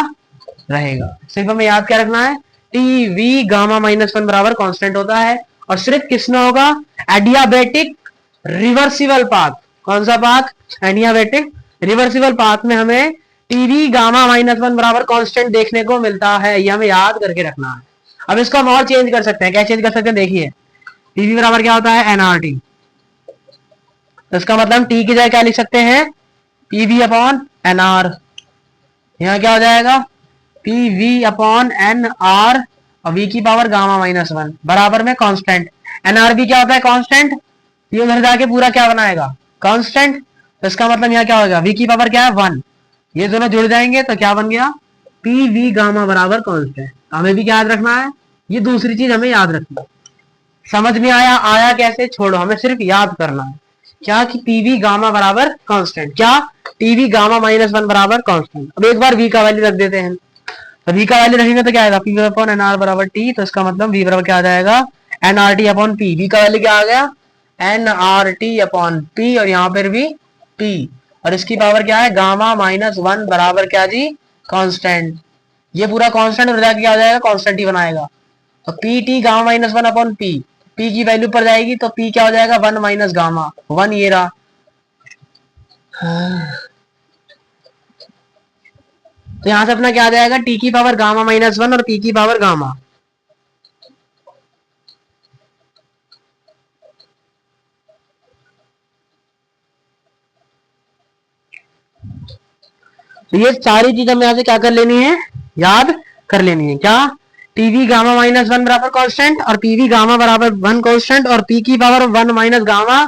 रहेगा। सिर्फ हमें याद क्या रखना है, T V gamma minus one बराबर कांस्टेंट होता है, और सिर्फ किसमें होगा, एडियाबेटिक रिवर्सिबल पाथ। कौन सा पाथ, एडियाबेटिक रिवर्सिबल पाथ में हमें टीवी गामा माइनस वन बराबर कांस्टेंट देखने को मिलता है। ये हमें याद करके रखना है। अब इसको हम और चेंज कर सकते हैं। क्या चेंज कर सकते हैं, देखिए, टीवी बराबर क्या होता है, एनआरटी। तो इसका मतलब टी की जगह क्या लिख सकते हैं, पीवी अपॉन एनआर। यहाँ क्या हो जाएगा, P V upon N R, और वी की पावर गामा माइनस वन बराबर में कांस्टेंट। एनआर भी क्या होता है, कांस्टेंट। ये उधर जाके पूरा क्या बनाएगा, कांस्टेंट। तो इसका मतलब यहाँ क्या होगा, वी की पावर क्या है, वन। ये दोनों जुड़ जाएंगे तो क्या बन गया, पी वी गामा बराबर कांस्टेंट। हमें भी क्या याद रखना है, ये दूसरी चीज हमें याद रखना है। समझ में आया, आया कैसे छोड़ो, हमें सिर्फ याद करना है क्या, कि पीवी गामा बराबर कांस्टेंट। क्या, टीवी गामा माइनस वन बराबर कांस्टेंट। अब एक बार वी का वैल्यू रख देते हैं। तो वी का वैल्यू रखेंगे तो क्या आएगा, पी अपॉन एन आर बराबर टी। तो इसका मतलब वी बराबर क्या आ जाएगा, N R T upon P. V का वैल्यू क्या आ गया, N R T upon P, और यहाँ पर भी पी, और इसकी पावर क्या है, गामा माइनस वन बराबर क्या जी, कांस्टेंट। ये पूरा कांस्टेंट हो जाएगा, क्या हो जाएगा, कांस्टेंट ही बनाएगा। तो P T gamma minus one upon P, P की वैल्यू पर जाएगी तो पी क्या हो जाएगा, वन माइनस गामा वन, ये रहा। तो यहां से अपना क्या आ जाएगा, टी की पावर गामा माइनस वन और पी की पावर गामा। तो ये सारी चीज हमें यहां से क्या कर लेनी है, याद कर लेनी है। क्या, टीवी गामा माइनस वन बराबर कांस्टेंट, और पीवी गामा बराबर वन कांस्टेंट, और पी की पावर वन माइनस गामा,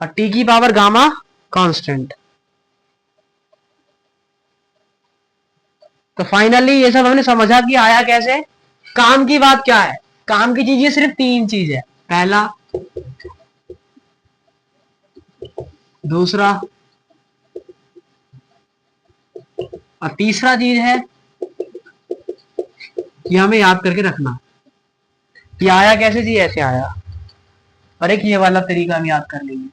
और टी की पावर गामा कांस्टेंट। तो फाइनली ये सब हमने समझा कि आया कैसे। काम की बात क्या है, काम की चीज ये सिर्फ तीन चीज है। पहला, दूसरा और तीसरा चीज है, ये हमें याद करके रखना। ये आया कैसे जी? ऐसे आया। और एक ये वाला तरीका हम याद कर लेंगे।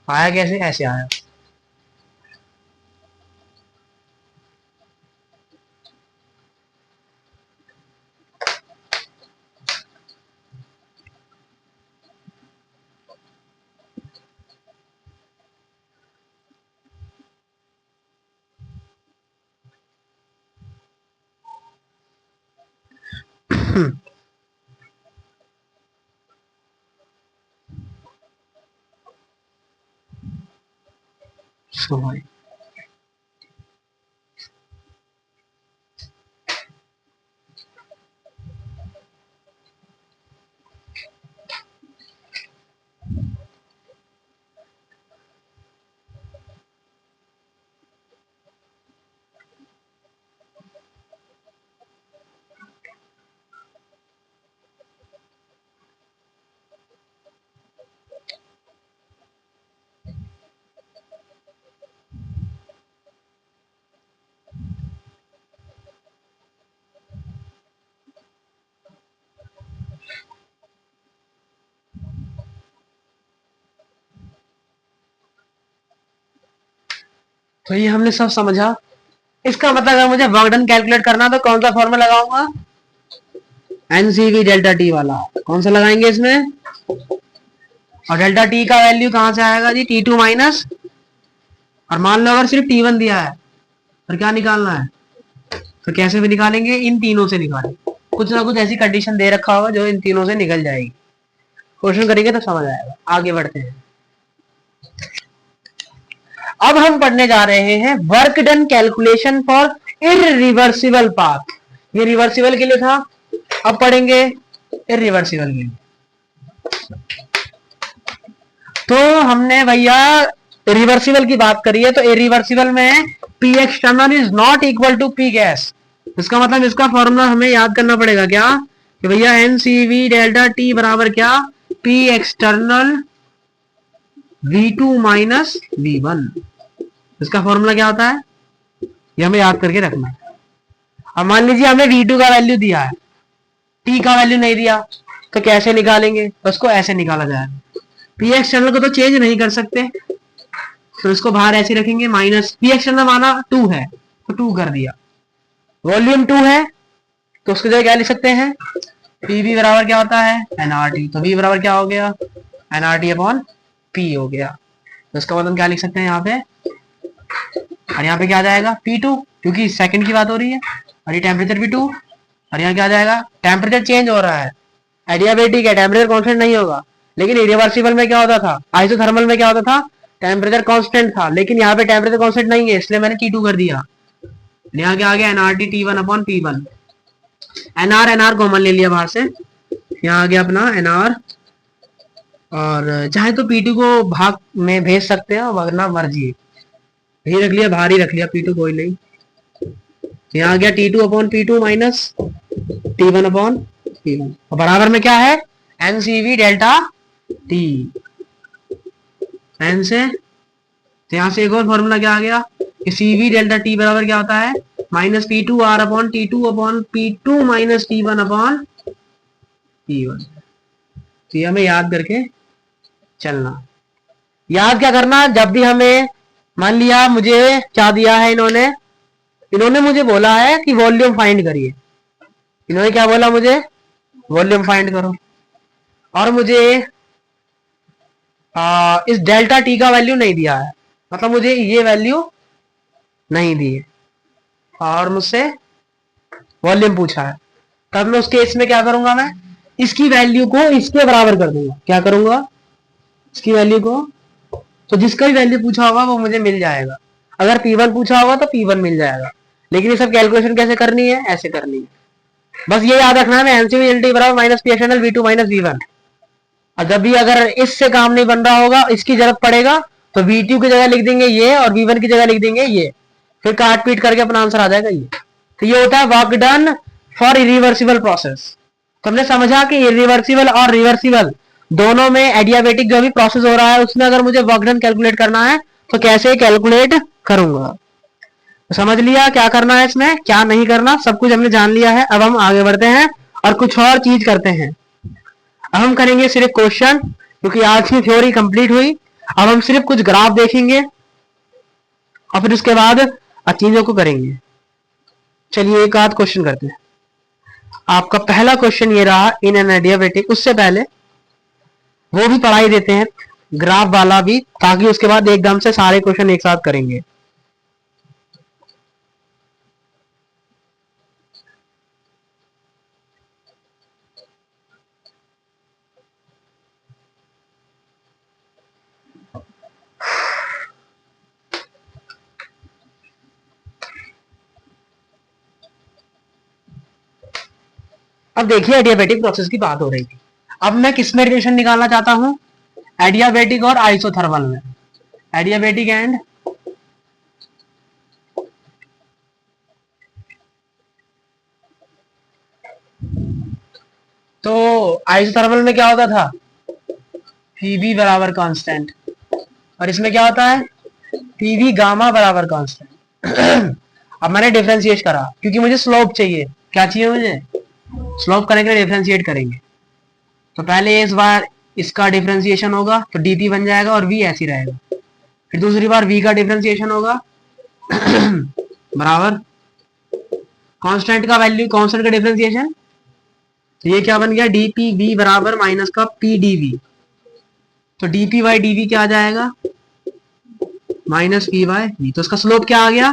आया कैसे? ऐसे आया। सो भाई तो ये हमने सब समझा। इसका मतलब अगर मुझे वर्क डन कैलकुलेट करना तो कौन सा फॉर्मूला लगाऊंगा? एनसीवी डेल्टा टी वाला। कौन सा लगाएंगे इसमें? और डेल्टा टी का वैल्यू कहां से आएगा जी? T2 माइनस, और मान लो अगर सिर्फ T1 दिया है तो क्या निकालना है? तो कैसे भी निकालेंगे? इन तीनों से निकालेंगे। कुछ ना कुछ ऐसी कंडीशन दे रखा होगा जो इन तीनों से निकल जाएगी। क्वेश्चन करेंगे तो समझ आएगा। आगे बढ़ते हैं। अब हम पढ़ने जा रहे हैं work done calculation for irreversible path. ये रिवर्सिबल के लिए था, अब पढ़ेंगे इरिवर्सिबल के लिए। तो हमने भैया रिवर्सिबल की बात करी है, तो इरिवर्सिबल में P external is not equal to P gas. इसका मतलब इसका फॉर्मूला हमें याद करना पड़ेगा क्या? कि भैया एनसीवी डेल्टा टी बराबर क्या? P external V2 minus V1। इसका फॉर्मूला क्या होता है? ये हमें याद करके रखना है। अब मान लीजिए हमें V2 का वैल्यू दिया है, T का वैल्यू नहीं दिया, तो कैसे निकालेंगे? उसको ऐसे निकाला जाएगा। पी एक्सटर्नल को तो चेंज नहीं कर सकते, तो इसको बाहर ऐसे रखेंगे। माइनस पी एक्सटर्नल माना 2 है तो 2 कर दिया। वॉल्यूम 2 है तो उसकी जगह क्या लिख सकते हैं? पीवी बराबर क्या होता है? एनआरटी। तो वी बराबर क्या हो गया? एनआरटी अपॉन पी हो गया। तो इसका मतलब क्या लिख सकते हैं यहाँ पे? और यहाँ पे क्या आ जाएगा? P2, क्योंकि सेकंड की बात हो रही है, और ये टेम्परेचर भी 2, और यहाँ क्या आ जाएगा? टेम्परेचर चेंज हो रहा है, एडियाबेटिक है, टेम्परेचर कांस्टेंट नहीं होगा। लेकिन इरिवर्सिबल में क्या होता था? आइसोथर्मल में क्या होता था? टेम्परेचर कांस्टेंट था। लेकिन यहाँ पे टेम्परेचर कांस्टेंट नहीं है, इसलिए मैंने T2 कर दिया। यहाँ क्या आ गया? NRT T1 upon P1। NR common ले लिया बाहर से, यहाँ आ गया अपना एनआर। और चाहे तो P2 को भाग में भेज सकते हैं, वरना मर्जी यही रख लिया, बाहर ही रख लिया P2, कोई नहीं। यहाँ आ गया T2 upon P2 minus T1 upon P1, और बराबर में क्या है? NCV delta T. एन से तो यहाँ से एक और फॉर्मूला क्या आ गया कि CV डेल्टा टी बराबर क्या होता है? Minus P2 R upon T2 upon P2 minus T1 upon P1। तो ये हमें याद करके चलना। याद क्या करना? जब भी हमें मान लिया, मुझे क्या दिया है इन्होंने मुझे बोला है कि वॉल्यूम फाइंड करिए। इन्होंने क्या बोला मुझे? वॉल्यूम फाइंड करो। और मुझे इस डेल्टा टी का वैल्यू नहीं दिया है, मतलब मुझे ये वैल्यू नहीं दी है, और मुझसे वॉल्यूम पूछा है। तब मैं उस केस में क्या करूंगा? मैं इसकी वैल्यू को इसके बराबर कर दूंगा। क्या करूंगा? इसकी वैल्यू को, तो जिसका भी वैल्यू पूछा होगा वो मुझे मिल जाएगा। अगर P1 पूछा होगा तो P1 मिल जाएगा। लेकिन ये सब कैलकुलेशन कैसे करनी है? ऐसे करनी है। बस ये याद रखना है, एनसीवी एलटी बराबर minus P external V2 minus V1। और जब भी अगर इससे काम नहीं बन रहा होगा, इसकी जरूरत पड़ेगा, तो V2 की जगह लिख देंगे ये, और V1 की जगह लिख देंगे ये, फिर काट पीट करके अपना आंसर आ जाएगा ये। तो ये होता है work done for irreversible process. तो हमने समझा कि इरिवर्सिबल और रिवर्सिबल दोनों में एडियाबेटिक जो भी प्रोसेस हो रहा है, उसमें अगर मुझे वर्क डन कैलकुलेट करना है तो कैसे कैलकुलेट करूंगा। तो समझ लिया क्या करना है इसमें, क्या नहीं करना, सब कुछ हमने जान लिया है। अब हम आगे बढ़ते हैं और कुछ और चीज करते हैं। अब हम करेंगे सिर्फ क्वेश्चन, क्योंकि आज की थ्योरी कंप्लीट हुई। अब हम सिर्फ कुछ ग्राफ देखेंगे और फिर उसके बाद चीजों को करेंगे। चलिए एक आध क्वेश्चन करते हैं। आपका पहला क्वेश्चन ये रहा इन एन एडियाबेटिक। उससे पहले वो भी पढ़ाई देते हैं, ग्राफ वाला भी, ताकि उसके बाद एकदम से सारे क्वेश्चन एक साथ करेंगे। अब देखिए एडियाबेटिक प्रोसेस की बात हो रही थी। अब मैं किस में रिलेशन निकालना चाहता हूं? एडियाबेटिक और आइसोथर्मल में। एडियाबेटिक एंड तो आइसोथर्मल में क्या होता था? पीवी बराबर कांस्टेंट। और इसमें क्या होता है? पीवी गामा बराबर कांस्टेंट। अब मैंने डिफरेंशिएट करा क्योंकि मुझे स्लोप चाहिए। क्या चाहिए मुझे? स्लोप करने के लिए डिफरेंशिएट करेंगे। तो पहले इस बार इसका डिफरेंशिएशन होगा तो डीपी बन जाएगा और वी ऐसे ही रहेगा। फिर दूसरी बार वी का डिफरेंशिएशन होगा बराबर कांस्टेंट का वैल्यू, कांस्टेंट का डिफरेंशिएशन। तो ये क्या बन गया? डीपी वी बराबर माइनस का पी डीवी। तो डीपी बाई डीवी क्या आ जाएगा? Minus P by V. तो इसका स्लोप क्या आ गया?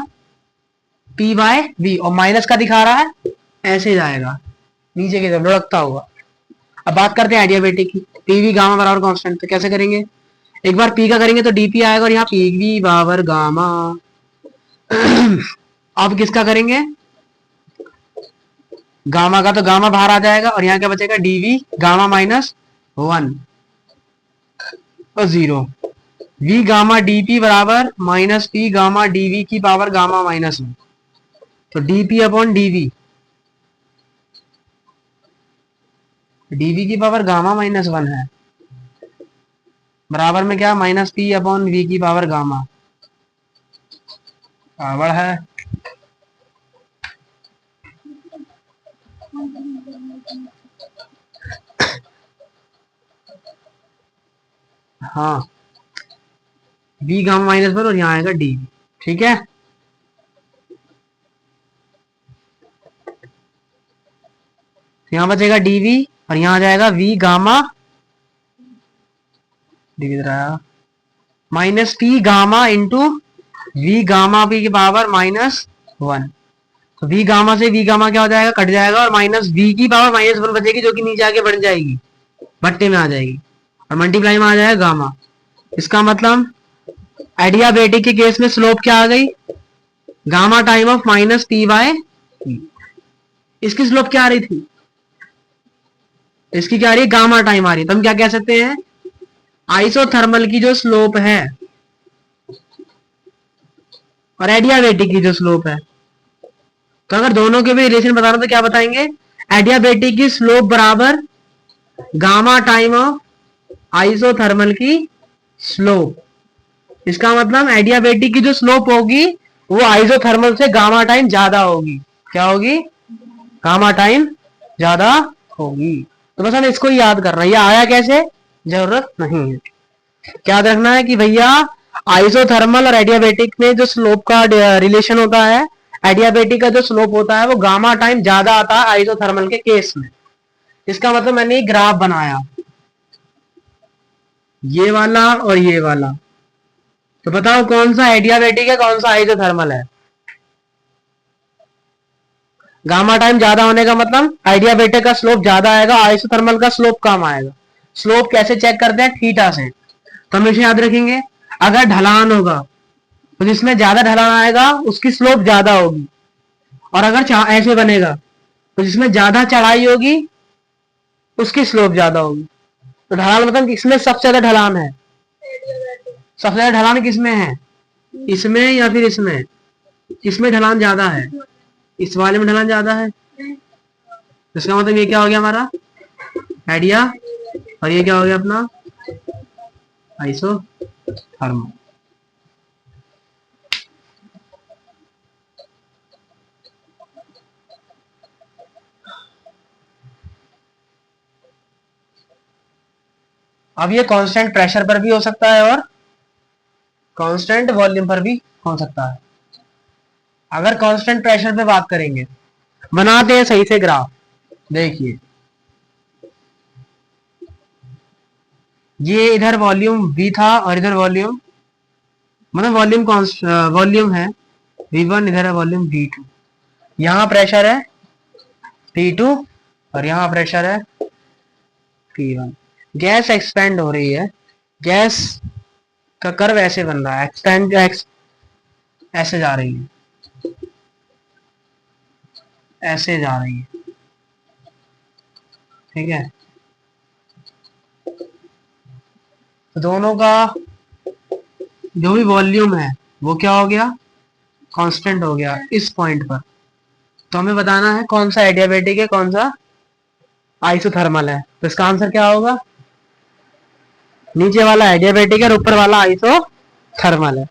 P by V. और माइनस का दिखा रहा है, ऐसे जाएगा नीचे की तरफ लुढ़कता हुआ। अब बात करते हैं एडियाबेटिक की। पीवी गामा बराबर कांस्टेंट। तो कैसे करेंगे? एक बार पी का करेंगे तो डीपी आएगा और यहाँ पीवी बराबर गामा। अब किसका करेंगे? गामा का। तो गामा बाहर आ जाएगा और यहाँ क्या बचेगा? डीवी गामा माइनस 1 और 0। वी गामा डीपी बराबर माइनस पी गामा डीवी की पावर गामा माइनस 1। तो डीपी अपॉन डीवी, डीवी की पावर गामा माइनस 1 है, बराबर में क्या? माइनस पी अपॉन वी की पावर गामा। पावर है। हाँ, वी गामा माइनस 1 और यहाँ आएगा डीवी। ठीक है। तो यहाँ बचेगा डीवी और यहाँ आ जाएगा V gamma D V minus P gamma into V gamma P की पावर माइनस 1। तो वी गामा से वी गामा क्या हो जाएगा? कट जाएगा और माइनस वी की पावर माइनस 1 बचेगी, जो कि नीचे आके बढ़ जाएगी, भट्टे में आ जाएगी और मल्टीप्लाई में आ जाएगा गामा। इसका मतलब एडियाबेटिक के केस में स्लोप क्या आ गई? Gamma time of minus P by. इसकी स्लोप क्या आ रही थी? इसकी क्या आ रही है? गामा टाइम आ रही है। तो हम क्या कह सकते हैं? आइसोथर्मल की जो स्लोप है और एडियाबेटिक की जो स्लोप है, तो अगर दोनों के भी रिलेशन बताना तो क्या बताएंगे? एडियाबेटिक की स्लोप बराबर गामा टाइम ऑफ आइसोथर्मल की स्लोप। इसका मतलब एडियाबेटिक की जो स्लोप होगी वो आइसोथर्मल से गामा टाइम ज्यादा होगी। क्या होगी? गामा टाइम ज्यादा होगी। तो बस हमें इसको याद करना है। ये आया कैसे? जरूरत नहीं है। क्या रखना है कि भैया आइसोथर्मल और एडियाबेटिक में जो स्लोप का रिलेशन होता है, एडियाबेटिक का जो स्लोप होता है वो गामा टाइम ज्यादा आता है आइसोथर्मल के केस में। इसका मतलब मैंने एक ग्राफ बनाया, ये वाला और ये वाला। तो बताओ कौन सा एडियाबेटिक है, कौन सा आइसोथर्मल है? गामा टाइम ज्यादा होने का मतलब आइडियाबेटिक का स्लोप ज्यादा आएगा, आइसोथर्मल का स्लोप कम आएगा। स्लोप कैसे चेक करते हैं? थीटा से। तो हमेशा याद रखेंगे, अगर ढलान होगा तो जिसमें ज्यादा ढलान आएगा उसकी स्लोप ज्यादा होगी, और अगर ऐसे बनेगा तो जिसमें ज्यादा चढ़ाई होगी उसकी स्लोप ज्यादा होगी। तो ढलान मतलब इसमें सबसे ज्यादा ढलान है, सबसे ज्यादा ढलान किसमें है? इसमें या फिर इसमें? किसमें ढलान ज्यादा है? इस वाले में ढलान ज्यादा है। इसका मतलब ये क्या हो गया हमारा? आइडिया। और ये क्या हो गया अपना? आइसोथर्मल। अब ये कांस्टेंट प्रेशर पर भी हो सकता है और कांस्टेंट वॉल्यूम पर भी हो सकता है। अगर कांस्टेंट प्रेशर पे बात करेंगे, बनाते हैं सही से ग्राफ। देखिए ये इधर वॉल्यूम V था और इधर वॉल्यूम, मतलब वॉल्यूम है V1, इधर है वॉल्यूम V2। यहाँ प्रेशर है P2 और यहाँ प्रेशर है P1। गैस एक्सपेंड हो रही है, गैस का कर्व ऐसे बन रहा है, ऐसे जा रही है, ऐसे जा रही है, ठीक है। तो दोनों का जो भी वॉल्यूम है वो क्या हो गया, कांस्टेंट हो गया इस पॉइंट पर। तो हमें बताना है कौन सा एडियाबेटिक है, कौन सा आइसोथर्मल है। तो इसका आंसर क्या होगा, नीचे वाला एडियाबेटिक है और ऊपर वाला आइसोथर्मल है।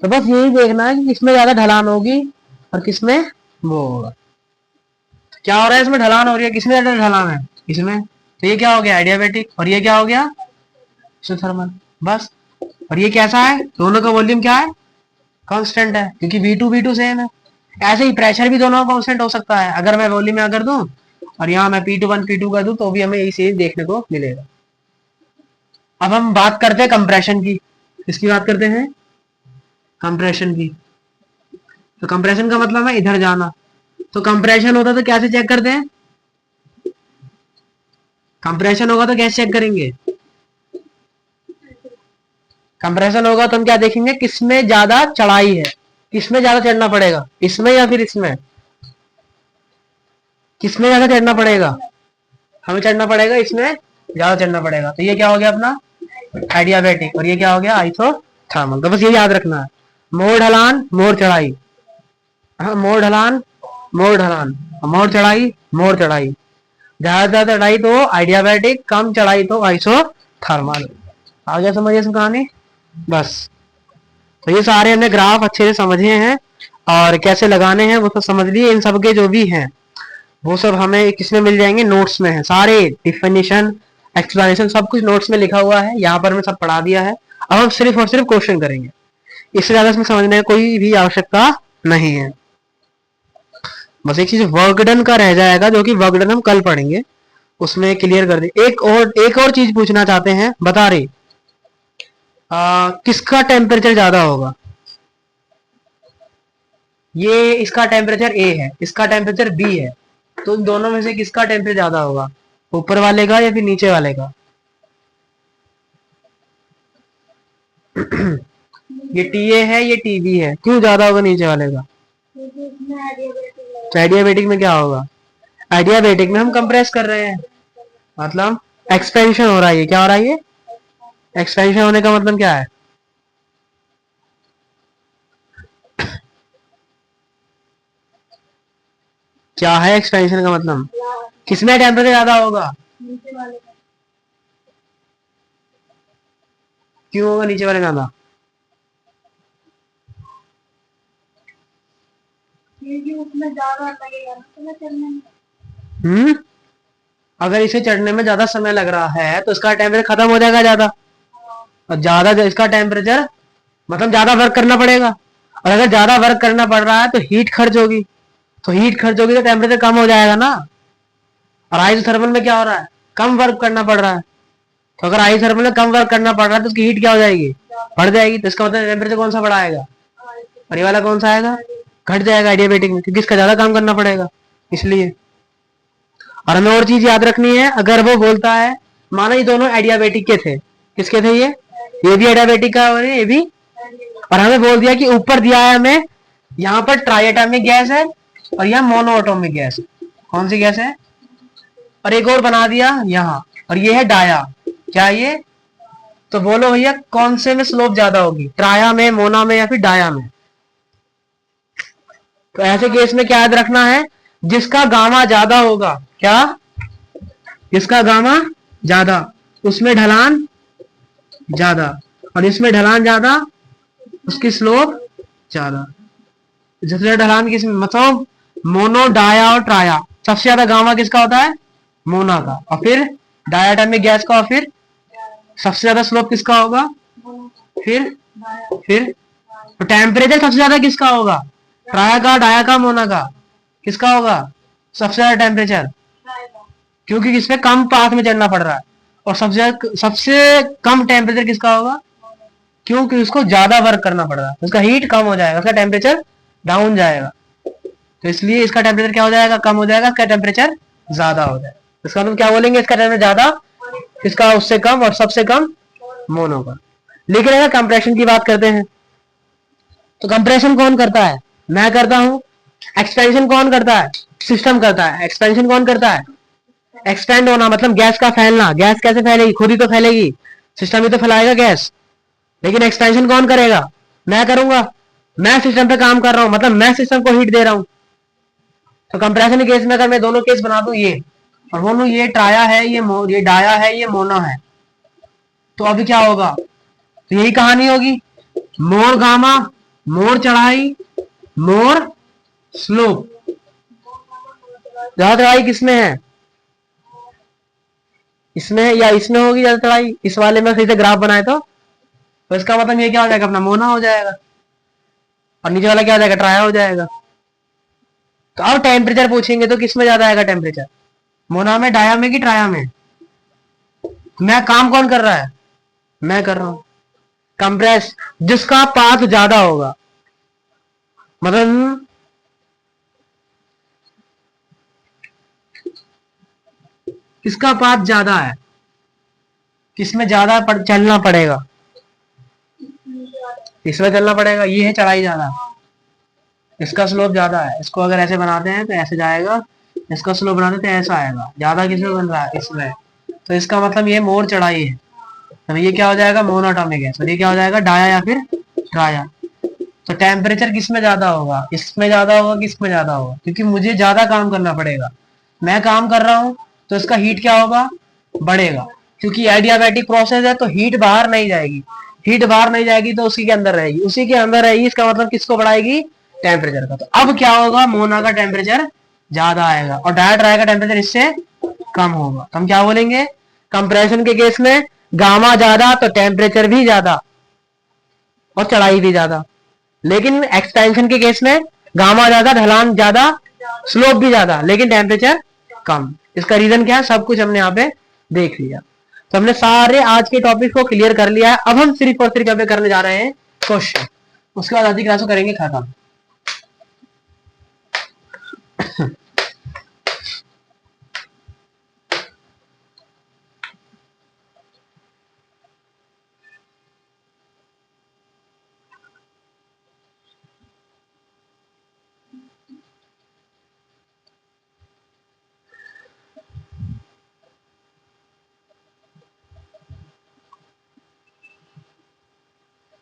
तो बस यही देखना है कि किसमें ज्यादा ढलान होगी और किसमें वो होगा। क्या हो रहा है इसमें, ढलान हो रही है, किसमें ज्यादा ढलान है, इसमें। तो ये क्या हो गया एडियाबेटिक और ये क्या हो गया आइसोथर्मल, बस। और ये कैसा है, दोनों का वॉल्यूम क्या है, कांस्टेंट है, क्योंकि V2 सेम है। ऐसे ही प्रेशर भी दोनों का कांस्टेंट हो सकता है। अगर मैं वॉल्यूम में अगर दूं और यहाँ मैं P2 P2 कर दूं तो भी हमें यही चीज देखने को मिलेगा। अब हम बात करते हैं कंप्रेशन की। किसकी बात करते हैं, कंप्रेशन की। तो कंप्रेशन का मतलब है इधर जाना। तो कंप्रेशन होता तो कैसे चेक करते हैं, कंप्रेशन होगा तो कैसे चेक करेंगे, कंप्रेशन होगा तो हम क्या देखेंगे, किसमें ज्यादा चढ़ाई है, किसमें ज्यादा चढ़ना पड़ेगा, इसमें या फिर इसमें, किसमें ज्यादा चढ़ना पड़ेगा, हमें चढ़ना पड़ेगा इसमें, ज्यादा चढ़ना पड़ेगा। तो ये क्या हो गया अपना एडियाबेटिक और ये क्या हो गया आइसोथर्मल। तो बस ये याद रखना है, मोर ढलान मोर चढ़ाई, हाँ मोर ढलान मोर ढलान, मोर चढ़ाई मोर चढ़ाई, ज्यादा चढ़ाई तो आइडियाबैटिक, कम चढ़ाई तो आइसोथर्मल। आगे समझिए इसमें कहानी, बस। तो ये सारे हमने ग्राफ अच्छे से समझे हैं और कैसे लगाने हैं वो सब समझ लिए। इन सब के जो भी हैं वो सब हमें किसमें मिल जाएंगे, नोट्स में है सारे, डिफिनेशन एक्सप्लेनेशन सब कुछ नोट्स में लिखा हुआ है। यहाँ पर मैं सब पढ़ा दिया है। अब हम सिर्फ और सिर्फ क्वेश्चन करेंगे, इससे ज्यादा इसमें समझने की कोई भी आवश्यकता नहीं है। बस एक चीज वर्क डन का रह जाएगा, जो कि वर्क डन हम कल पढ़ेंगे, उसमें क्लियर कर दे। एक और चीज पूछना चाहते हैं, बता रहे किसका टेम्परेचर ज्यादा होगा। ये इसका टेम्परेचर A है, इसका टेम्परेचर B है, तो इन दोनों में से किसका टेम्परेचर ज्यादा होगा, ऊपर वाले का या फिर नीचे वाले का। ये TA है, ये TB है, क्यों ज्यादा होगा नीचे वाले का। तो एडियाबेटिक में क्या होगा, एडियाबेटिक में हम कंप्रेस कर रहे हैं, मतलब एक्सपेंशन हो रहा है। ये क्या हो रहा है, ये एक्सपेंशन होने का मतलब क्या है, क्या है एक्सपेंशन का मतलब, किसमें टेम्परेचर ज्यादा होगा, क्यों होगा नीचे वाले ज्यादा, अगर इसे चढ़ने में ज्यादा समय लग रहा है तो इसका टेम्परेचर खत्म हो जाएगा ज्यादा, और ज्यादा इसका टेम्परेचर मतलब ज्यादा वर्क करना पड़ेगा। और अगर ज्यादा वर्क करना पड़ रहा है तो हीट खर्च होगी, तो हीट खर्च होगी तो टेम्परेचर कम हो जाएगा ना। और आइसोथर्मल में क्या हो रहा है, कम वर्क करना पड़ रहा है। तो अगर आइसोथर्मल में कम वर्क करना पड़ रहा है तो उसकी हीट क्या हो जाएगी, बढ़ जाएगी। तो इसका मतलब टेम्परेचर कौन सा बढ़ाएगा, और ये वाला कौन सा आएगा, घट जाएगा एडियाबेटिक में, क्योंकि इसका ज्यादा काम करना पड़ेगा इसलिए। और हमें और चीज याद रखनी है, अगर वो बोलता है, माना ये दोनों एडियाबेटिक के थे, किसके थे ये भी एडियाबेटिक का और ये भी, और हमें बोल दिया कि ऊपर दिया है हमें, यहाँ पर ट्राइएटॉमिक गैस है और यहाँ मोनोएटॉमिक गैस है, कौन सी गैस है, और एक और बना दिया यहाँ, और ये है डाया, क्या ये। तो बोलो भैया कौन से में स्लोप ज्यादा होगी, ट्राया में, मोना में, या फिर डाया में। तो ऐसे केस में क्या याद रखना है, जिसका गामा ज्यादा होगा, क्या, जिसका गामा ज्यादा उसमें ढलान ज्यादा, और इसमें ढलान ज्यादा उसकी स्लोप ज्यादा। सबसे ज्यादा ढलान किस मतलब मोनो, डाया और ट्राया, सबसे ज्यादा गामा किसका होता है? मोना का। और फिर डायाटॉमिक गैस का। और फिर सबसे ज्यादा स्लोप किसका होगा? फिर तो टेम्परेचर सबसे ज्यादा किसका होगा? ट्राया का, डाया का, मोना का? किसका होगा सबसे ज्यादा टेम्परेचर? क्योंकि इसमें कम पाथ में चलना पड़ रहा है। और सबसे कम टेम्परेचर किसका होगा? क्योंकि उसको ज्यादा वर्क करना पड़ रहा है, उसका हीट कम हो जाएगा, उसका टेम्परेचर डाउन जाएगा। तो इसलिए इसका टेम्परेचर क्या हो जाएगा? कम हो जाएगा, इसका टेम्परेचर ज्यादा हो जाएगा। इसका हम क्या बोलेंगे? इसका टेम्परेचर ज्यादा, इसका उससे कम, और सबसे कम मोनो का। लेकिन अगर कंप्रेशन की बात करते हैं तो कंप्रेशन कौन करता है? मैं करता हूं। एक्सपेंशन कौन करता है? सिस्टम करता है। एक्सपेंशन कौन करता है? एक्सपेंड होना मतलब गैस का फैलना। गैस कैसे फैलेगी? खुद ही तो फैलेगी, सिस्टम ही तो फैलाएगा गैस। लेकिन एक्सपेंशन कौन करेगा? मैं करूंगा। मैं सिस्टम पे काम कर रहा हूं, मतलब मैं सिस्टम को हीट दे रहा हूं। तो कंप्रेशन के केस में अगर मैं दोनों केस बना दूं, ये और बोलूं ये ट्राया है, ये डाया है, ये मोना है, तो अभी क्या होगा? तो यही कहानी होगी, मोर गामा, मोर चढ़ाई, मोर स्लोप। ज्यादा चढ़ाई किसमें है? इसमें है या इसमें होगी ज्यादा चढ़ाई? इस वाले में सही से ग्राफ बनाए तो इसका मतलब ये क्या हो जाएगा? अपना मोना हो जाएगा। और नीचे वाला क्या हो जाएगा? ट्राया हो जाएगा। तो अब टेम्परेचर पूछेंगे तो किसमें ज्यादा आएगा टेम्परेचर? मोना में, डाया में कि ट्राया में? मैं काम कौन कर रहा है? मैं कर रहा हूं। कंप्रेस जिसका पाथ ज्यादा होगा, मतलब इसका पाथ ज्यादा है, किसमें ज्यादा चलना पड़ेगा? इसमें चलना पड़ेगा। ये है चढ़ाई ज्यादा, इसका स्लोप ज्यादा है। इसको अगर ऐसे बनाते हैं तो ऐसे जाएगा, इसका स्लोप बनाते तो ऐसा आएगा। ज्यादा किसमें बन रहा है? इसमें। तो इसका मतलब ये मोर चढ़ाई है, तो ये क्या हो जाएगा? मोनोटॉमिक है। तो ये क्या हो जाएगा? डाया या फिर ट्राया। तो टेम्परेचर किसमें ज्यादा होगा? इसमें ज्यादा होगा कि इसमें ज्यादा होगा? क्योंकि मुझे ज्यादा काम करना पड़ेगा, मैं काम कर रहा हूं, तो इसका हीट क्या होगा? बढ़ेगा। क्योंकि एडियाबैटिक प्रोसेस है, तो हीट बाहर नहीं जाएगी। हीट बाहर नहीं जाएगी तो उसी के अंदर रहेगी, उसी के अंदर रहेगी। इसका मतलब किसको बढ़ाएगी? टेम्परेचर का। तो अब क्या होगा? मोना का टेम्परेचर ज्यादा आएगा और डाया ट्राया का टेम्परेचर इससे कम होगा। तो हम क्या बोलेंगे? कंप्रेशन के केस में गामा ज्यादा तो टेम्परेचर भी ज्यादा और चढ़ाई भी ज्यादा। लेकिन एक्सपेंशन के केस में गामा ज्यादा, ढलान ज्यादा, स्लोप भी ज्यादा, लेकिन टेम्परेचर कम। इसका रीजन क्या है? सब कुछ हमने यहाँ पे देख लिया। तो हमने सारे आज के टॉपिक को क्लियर कर लिया है। अब हम सिर्फ और सिर्फ यहाँ पे करने जा रहे हैं क्वेश्चन, उसके बाद आधी क्लास को करेंगे खत्म।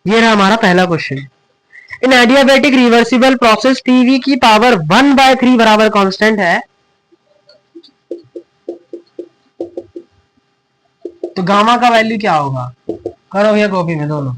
ये रहा हमारा पहला क्वेश्चन। इन एडियाबैटिक रिवर्सिबल प्रोसेस टीवी की पावर 1/3 बराबर कांस्टेंट है, तो गामा का वैल्यू क्या होगा? करो भैया कॉपी में दोनों।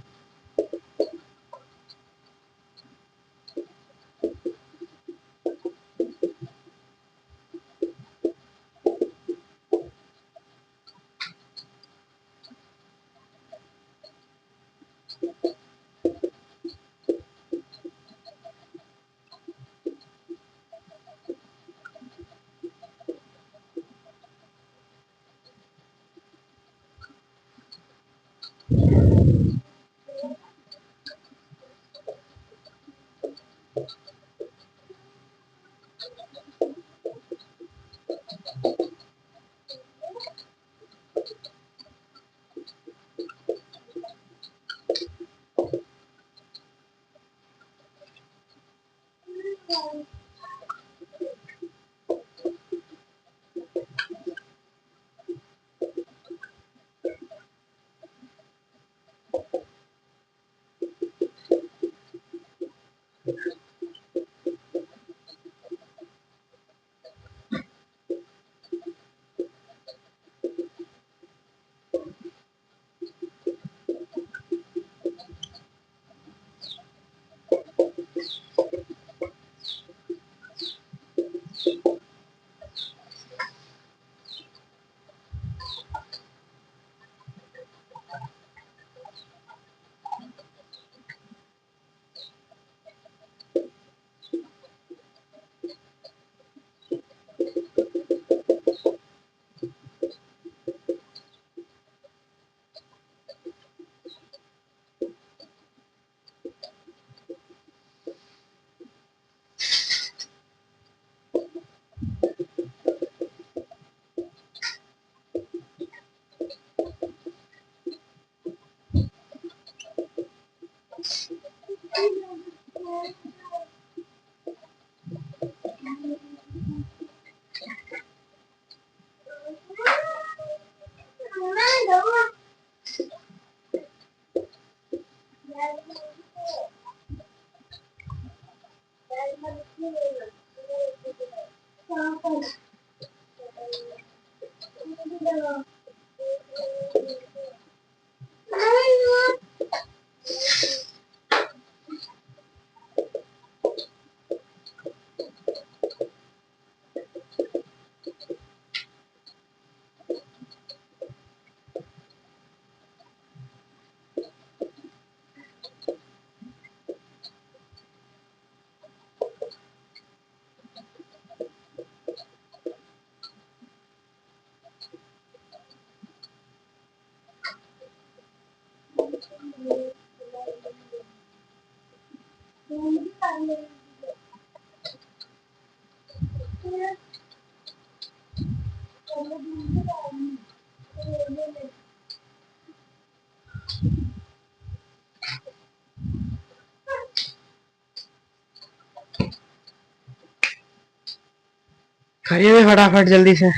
करिए भी फटाफट जल्दी से।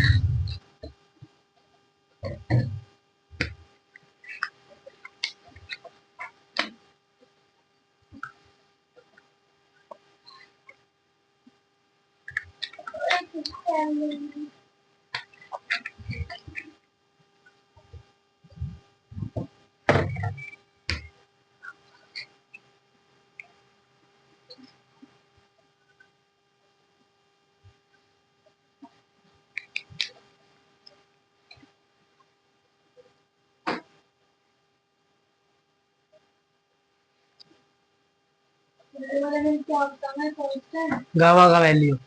गामा का वैल्यू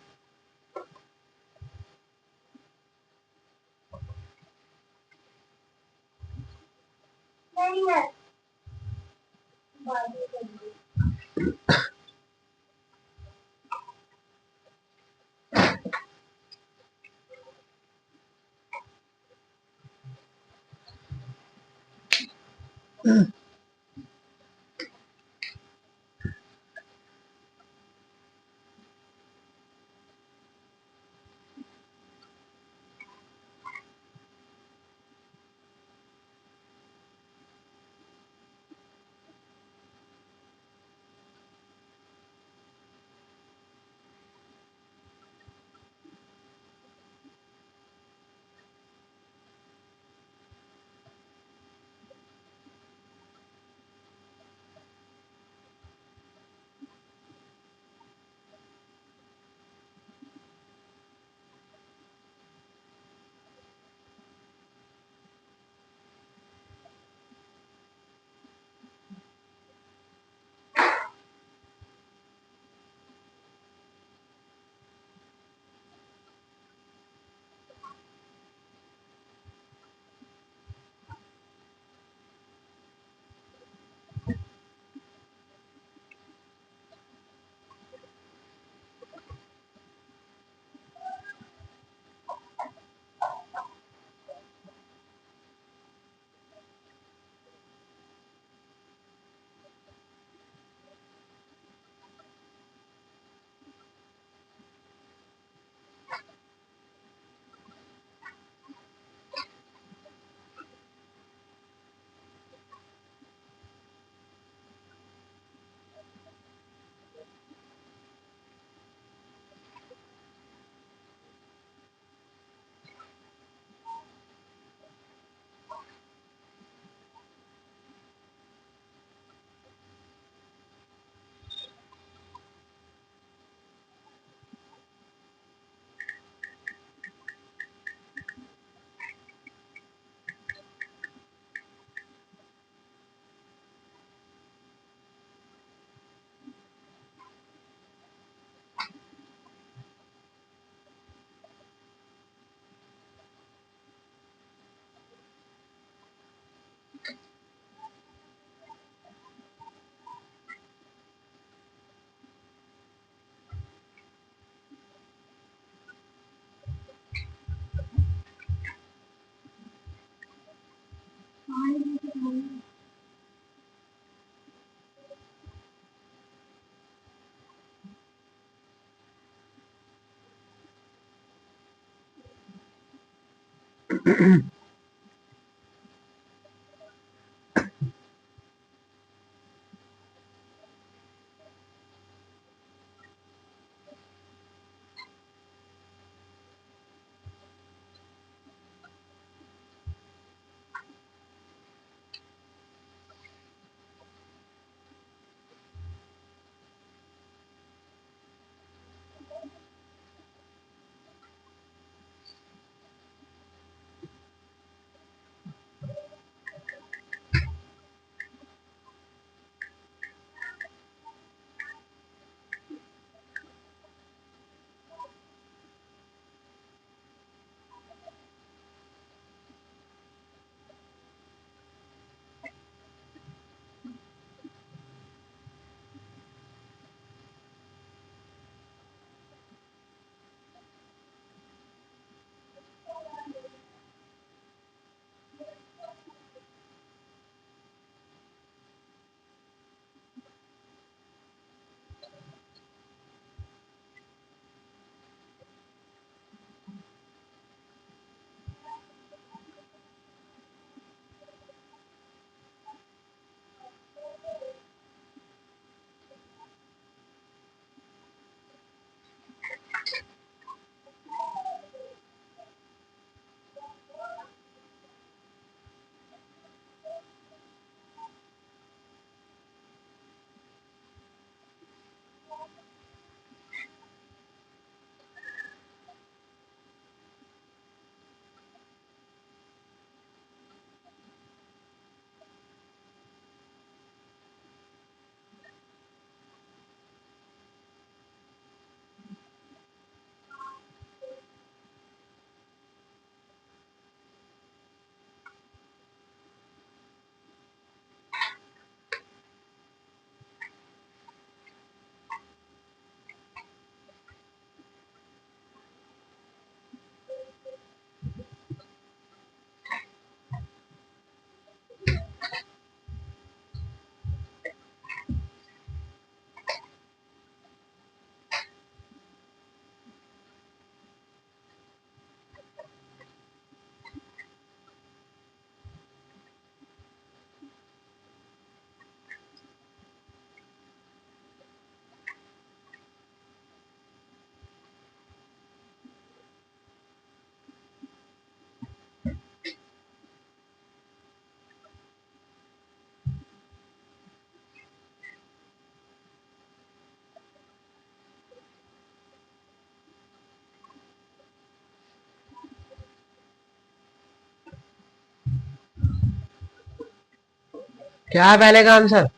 क्या है पहले का आंसर?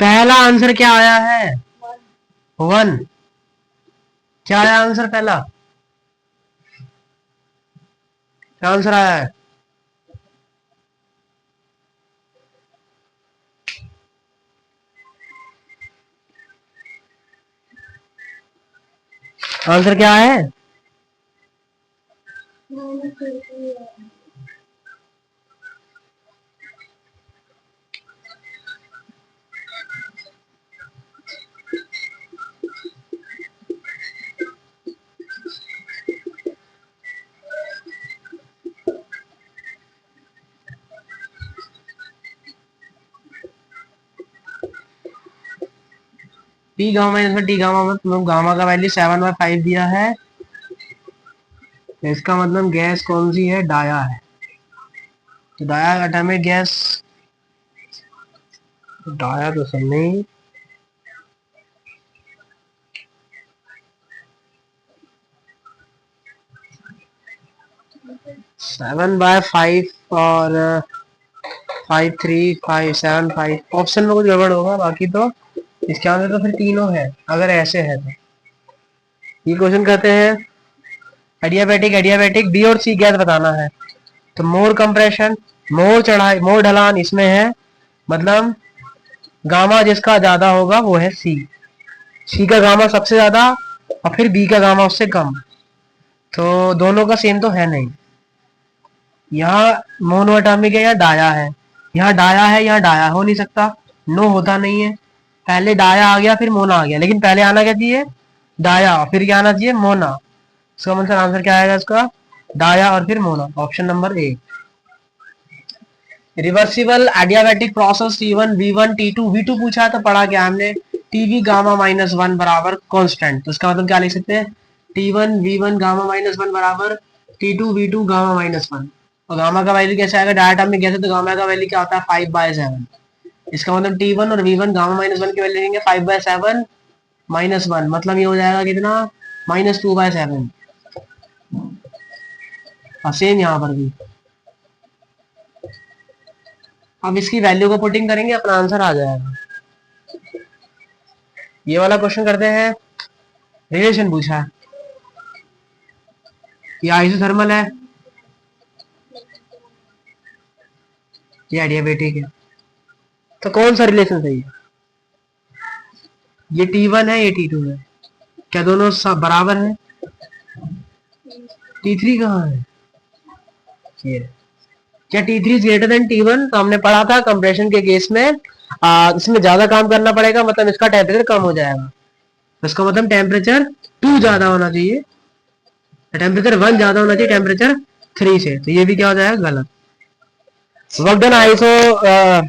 पहला आंसर क्या आया है? 1। क्या आया आंसर पहला? क्या आंसर आया है? आंसर क्या है? टी गामा माइनस में टी गामा में तुम गामा का वैल्यू 7/5 दिया है, तो इसका मतलब गैस कौन सी है? डाया है। तो डाया एटॉमिक गैस, डाया तो सब नहीं। 7/5 और 5, 3, 5, 7, 5 ऑप्शन में कुछ गड़बड़ होगा, बाकी तो इसके आंसर तो फिर तीनों है अगर ऐसे है तो। ये क्वेश्चन कहते हैं एडियाबैटिक, एडियाबैटिक बी और सी गैस बताना है। तो मोर कंप्रेशन, मोर चढ़ाई, मोर ढलान इसमें है, मतलब गामा जिसका ज्यादा होगा वो है सी। सी का गामा सबसे ज्यादा और फिर बी का गामा उससे कम, तो दोनों का सेम तो है नहीं। यहाँ मोनोएटॉमिक है या डाया है, यहाँ डाया है, यहाँ डाया हो नहीं सकता, नो होता नहीं है। पहले डाया आ गया फिर मोना आ गया, लेकिन पहले आना क्या चाहिए? डाया, फिर क्या आना चाहिए? मोना। इसका मतलब आंसर क्या आएगा इसका? डाया और फिर Mona, option number A. Reversible adiabatic process T1 V1 T2 V2 पूछा है तो पढ़ा क्या हमने? टीवी गामा -1 बराबर कांस्टेंट, तो इसका मतलब क्या लिख सकते हैं? T1 V1 गामा -1 बराबर T2 V2 गामा -1। और गामा का वैल्यू कैसे आएगा? डायरेक्ट में कैसे, तो गामा का वैल्यू क्या होता है? 5/7। इसका मतलब T1 और V1 गामा -1 की वैल्यू लेंगे 5/7 -1, मतलब ये हो जाएगा कितना? -2/7। और सेम यहाँ पर भी, अब इसकी वैल्यू को पुटिंग करेंगे अपना आंसर आ जाएगा। ये वाला क्वेश्चन करते हैं, रिलेशन पूछा है, ये आइसोथर्मल है, ये एडियाबैटिक है, तो कौन सा रिलेशन सही है? ये T1 है, ये T2 है, क्या दोनों सब बराबर है? T3 कहाँ है? ये क्या T3 is greater than T1? तो हमने पढ़ा था कंप्रेशन के केस में इसमें ज्यादा काम करना पड़ेगा, मतलब इसका टेम्परेचर कम हो जाएगा। इसका मतलब टेम्परेचर 2 ज्यादा होना चाहिए, टेम्परेचर 1 ज्यादा होना चाहिए टेम्परेचर 3 से, तो ये भी क्या हो जाएगा? गलत। Work done iso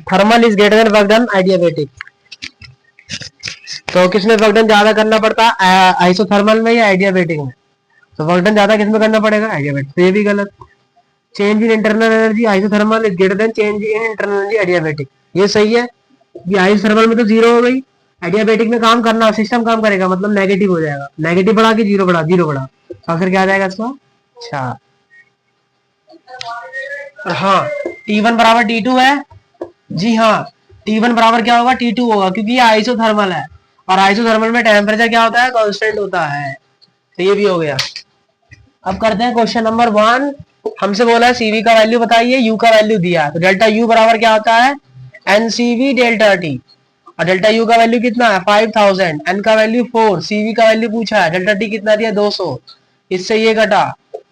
thermal is greater than work done adiabatic, तो किसमें वर्क डन ज्यादा करना पड़ता है? आइसोथर्मल में या एडियाबैटिक में? तो वर्क डन ज्यादा किसमें करना पड़ेगा? एडियाबैटिक, तो ये भी गलत। Change in internal energy isothermal is greater than change in internal energy adiabatic, ये सही है। ये आइसोथर्मल में तो जीरो हो गई, एडियाबैटिक में काम करना, सिस्टम काम करेगा, मतलब नेगेटिव हो जाएगा, नेगेटिव बढ़ा के जीरो बढ़ा, जीरो बढ़ा, आखिर क्या आ जाएगा इसका? अच्छा, हाँ T1 बराबर T2 है जी, हाँ T1 बराबर क्या होगा? T2 होगा, क्योंकि ये आइसोथर्मल है और आइसोथर्मल में टेम्परेचर क्या होता है? कांस्टेंट होता है, तो ये भी हो गया। अब करते हैं क्वेश्चन नंबर 1। हमसे बोला है सीवी का वैल्यू बताइए, यू का वैल्यू दिया है, तो डेल्टा यू बराबर क्या होता है? एनसीवी डेल्टा टी, और डेल्टा यू का वैल्यू कितना है? 5000, एन का वैल्यू 4, सीवी का वैल्यू पूछा है, डेल्टा टी कितना दिया? 200, इससे ये कटा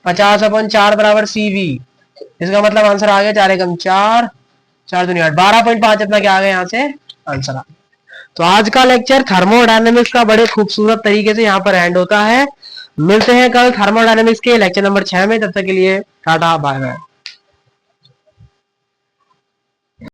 50/4 बराबर सीवी, इसका मतलब आंसर आ गया 4 एकम 4, 4 दूनी 8, 12.5 अपना क्या आ गया यहाँ से आंसर आ। तो आज का लेक्चर थर्मोडायनेमिक्स का बड़े खूबसूरत तरीके से यहाँ पर एंड होता है। मिलते हैं कल थर्मोडायनेमिक्स के लेक्चर नंबर 6 में, तब तक के लिए टाटा बाय बाय।